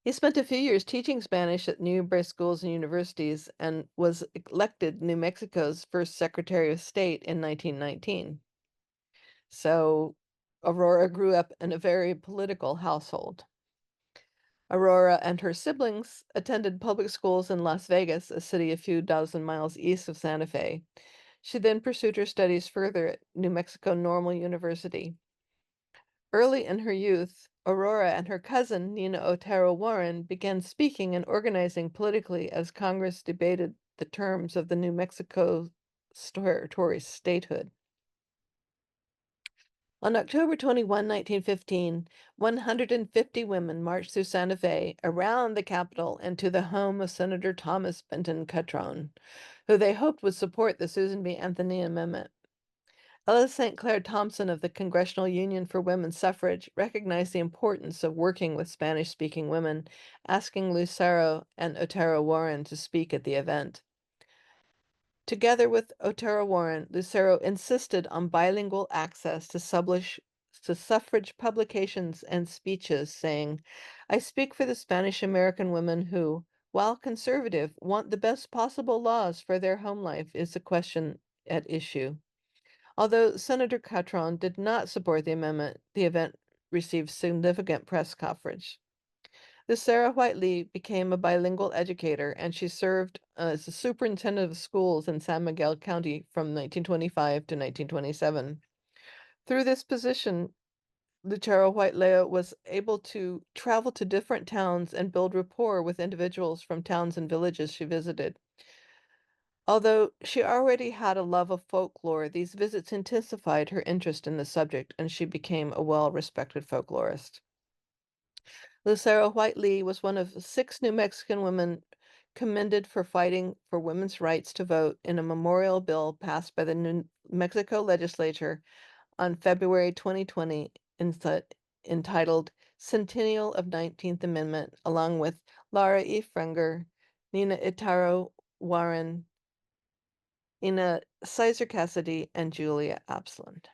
He spent a few years teaching Spanish at nearby schools and universities and was elected New Mexico's first Secretary of State in 1919. So Aurora grew up in a very political household. Aurora and her siblings attended public schools in Las Vegas, a city a few dozen miles east of Santa Fe. She then pursued her studies further at New Mexico Normal University. Early in her youth, Aurora and her cousin, Nina Otero Warren, began speaking and organizing politically as Congress debated the terms of the New Mexico territory statehood. On October 21, 1915, 150 women marched through Santa Fe, around the Capitol, and to the home of Senator Thomas Benton Cuttron, who they hoped would support the Susan B. Anthony Amendment. Ella St. Clair Thompson of the Congressional Union for Women's Suffrage recognized the importance of working with Spanish-speaking women, asking Lucero and Otero Warren to speak at the event. Together with Otero Warren, Lucero insisted on bilingual access to suffrage publications and speeches, saying, "I speak for the Spanish American women who, while conservative, want the best possible laws for their home life is the question at issue." Although Senator Cuttron did not support the amendment, the event received significant press coverage. Sarah Whiteley became a bilingual educator, and she served as a superintendent of schools in San Miguel County from 1925 to 1927. Through this position, Lucero Whiteley was able to travel to different towns and build rapport with individuals from towns and villages she visited. Although she already had a love of folklore, these visits intensified her interest in the subject, and she became a well-respected folklorist. Lucero Whiteley was one of 6 New Mexican women commended for fighting for women's rights to vote in a memorial bill passed by the New Mexico legislature on February 2020 entitled Centennial of 19th Amendment, along with Laura E. Frenger, Nina Itaro Warren, Ina Sizer Cassidy, and Julia Absalond.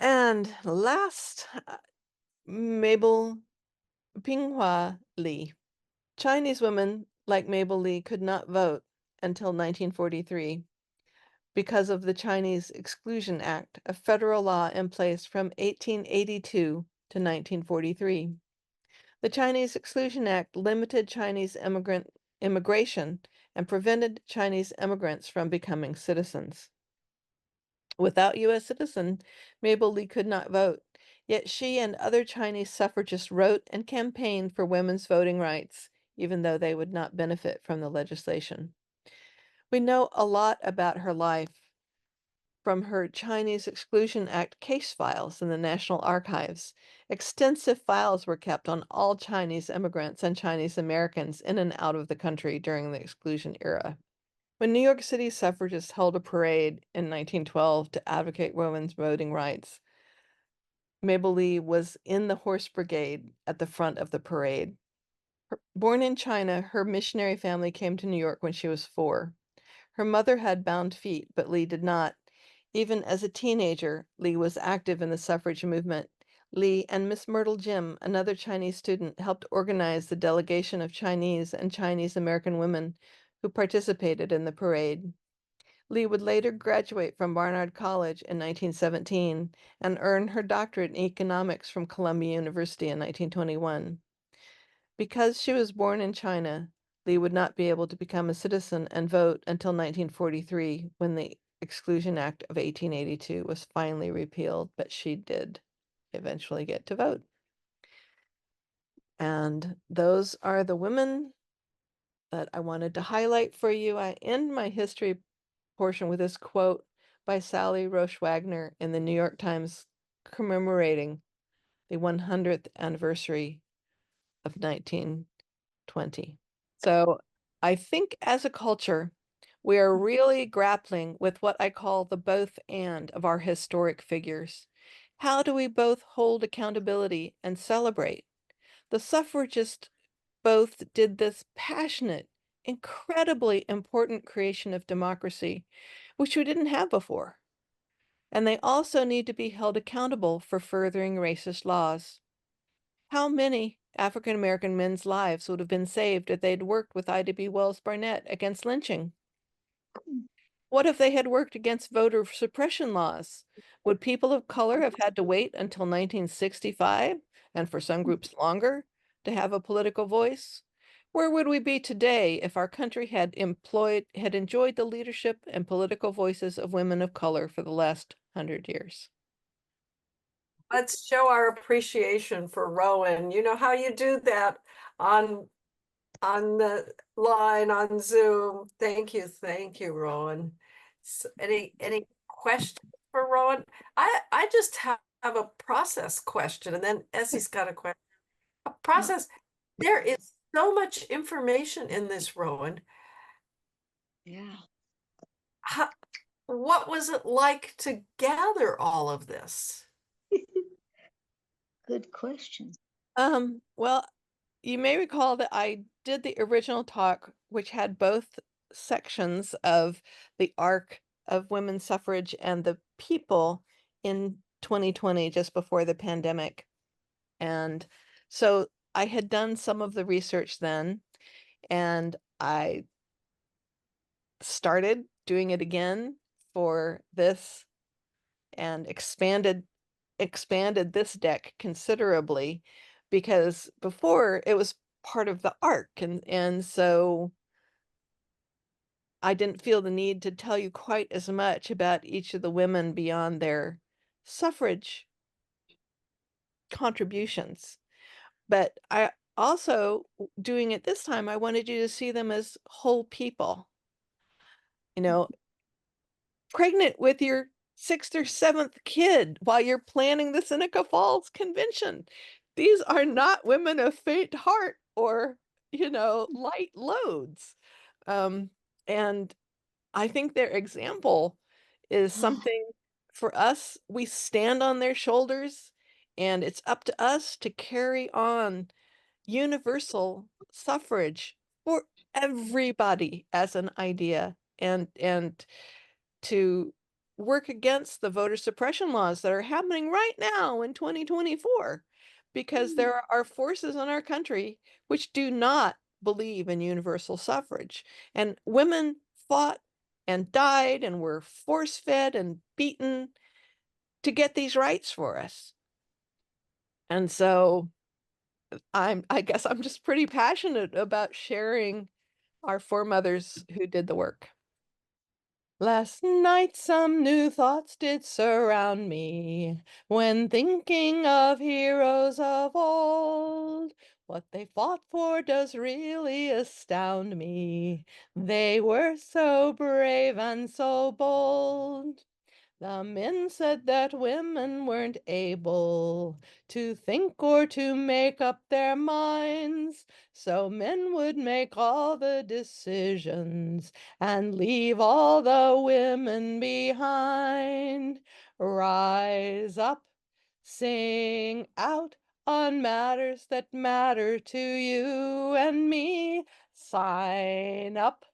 And last, Mabel Pinghua Li. Chinese women, like Mabel Li, could not vote until 1943 because of the Chinese Exclusion Act, a federal law in place from 1882 to 1943. The Chinese Exclusion Act limited Chinese immigration and prevented Chinese immigrants from becoming citizens. Without U.S. citizen, Mabel Li could not vote. Yet she and other Chinese suffragists wrote and campaigned for women's voting rights, even though they would not benefit from the legislation. We know a lot about her life from her Chinese Exclusion Act case files in the National Archives. Extensive files were kept on all Chinese immigrants and Chinese Americans in and out of the country during the exclusion era. When New York City suffragists held a parade in 1912 to advocate women's voting rights, Mabel Lee was in the Horse Brigade at the front of the parade. Born in China, her missionary family came to New York when she was 4. Her mother had bound feet, but Lee did not. Even as a teenager, Lee was active in the suffrage movement. Lee and Miss Myrtle Jim, another Chinese student, helped organize the delegation of Chinese and Chinese American women who participated in the parade. Lee would later graduate from Barnard College in 1917 and earn her doctorate in economics from Columbia University in 1921. Because she was born in China, Lee would not be able to become a citizen and vote until 1943, when the Exclusion Act of 1882 was finally repealed, but she did eventually get to vote. And those are the women that I wanted to highlight for you. I end my history portion with this quote by Sally Roche Wagner in the New York Times commemorating the 100th anniversary of 1920. So I think as a culture, we are really grappling with what I call the both and of our historic figures. How do we both hold accountability and celebrate? The suffragists both did this passionate, incredibly important creation of democracy, which we didn't have before. And they also need to be held accountable for furthering racist laws. How many African American men's lives would have been saved if they'd worked with Ida B. Wells Barnett against lynching? What if they had worked against voter suppression laws? Would people of color have had to wait until 1965, and for some groups longer, to have a political voice? Where would we be today if our country had enjoyed the leadership and political voices of women of color for the last 100 years? Let's show our appreciation for Rowan. You know how you do that on the line on Zoom. Thank you, Rowan. Any questions for Rowan? I just have a process question, and then Essie's got a question. A process. There is so much information in this, Rowan. Yeah. What was it like to gather all of this? Good question. Well, you may recall that I did the original talk, which had both sections of the arc of women's suffrage and the people in 2020, just before the pandemic. And so I had done some of the research then, and I started doing it again for this and expanded this deck considerably, because before it was part of the arc, and so I didn't feel the need to tell you quite as much about each of the women beyond their suffrage contributions. But I also, doing it this time, I wanted you to see them as whole people. You know, pregnant with your 6th or 7th kid while you're planning the Seneca Falls Convention. These are not women of faint heart or, light loads. And I think their example is something for us. We stand on their shoulders, and it's up to us to carry on universal suffrage for everybody as an idea, and to work against the voter suppression laws that are happening right now in 2024, because there are forces in our country which do not believe in universal suffrage. And women fought and died and were force-fed and beaten to get these rights for us. And so I guess I'm just pretty passionate about sharing our foremothers who did the work. Last night some new thoughts did surround me, when thinking of heroes of old. What they fought for does really astound me. They were so brave and so bold. The men said that women weren't able to think or to make up their minds, so men would make all the decisions and leave all the women behind. Rise up, sing out on matters that matter to you and me. Sign up,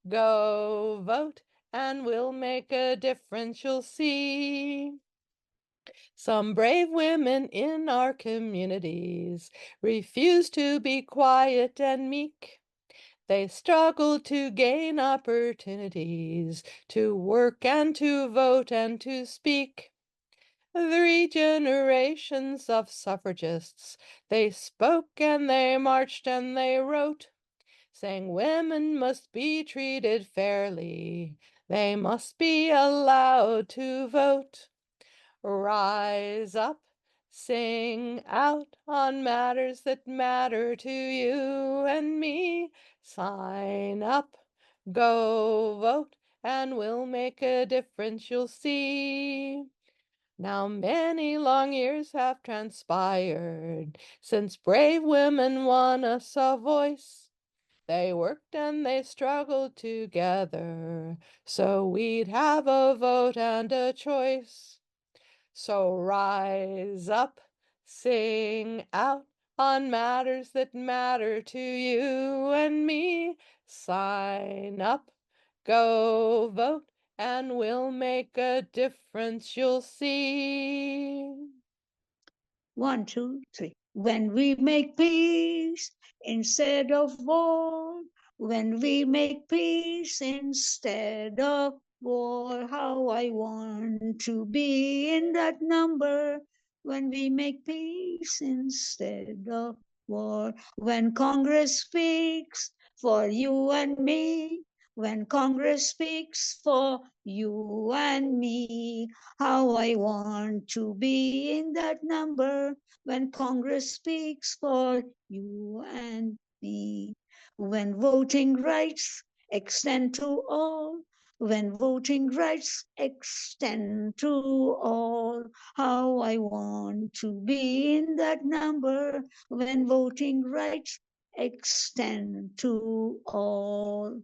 go vote, and we'll make a difference, you'll see. Some brave women in our communities refuse to be quiet and meek. They struggle to gain opportunities to work and to vote and to speak. 3 generations of suffragists, they spoke and they marched and they wrote, saying women must be treated fairly. They must be allowed to vote. Rise up, sing out on matters that matter to you and me. Sign up, go vote, and we'll make a difference, you'll see. Now many long years have transpired since brave women won us a voice. They worked and they struggled together so we'd have a vote and a choice. So rise up, sing out on matters that matter to you and me. Sign up, go vote, and we'll make a difference, you'll see. 1, 2, 3. When we make peace instead of war, when we make peace instead of war, how I want to be in that number. When we make peace instead of war, when Congress speaks for you and me, when Congress speaks for you and me, how I want to be in that number when Congress speaks for you and me. When voting rights extend to all, when voting rights extend to all, how I want to be in that number when voting rights extend to all.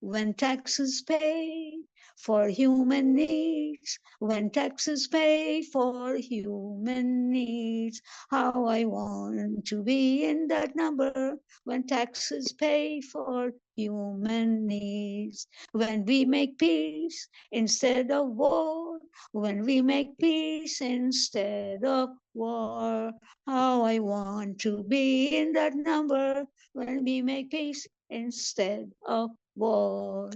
When taxes pay for human needs, when taxes pay for human needs, how I want to be in that number when taxes pay for human needs. When we make peace instead of war, when we make peace instead of war, how I want to be in that number when we make peace instead of war.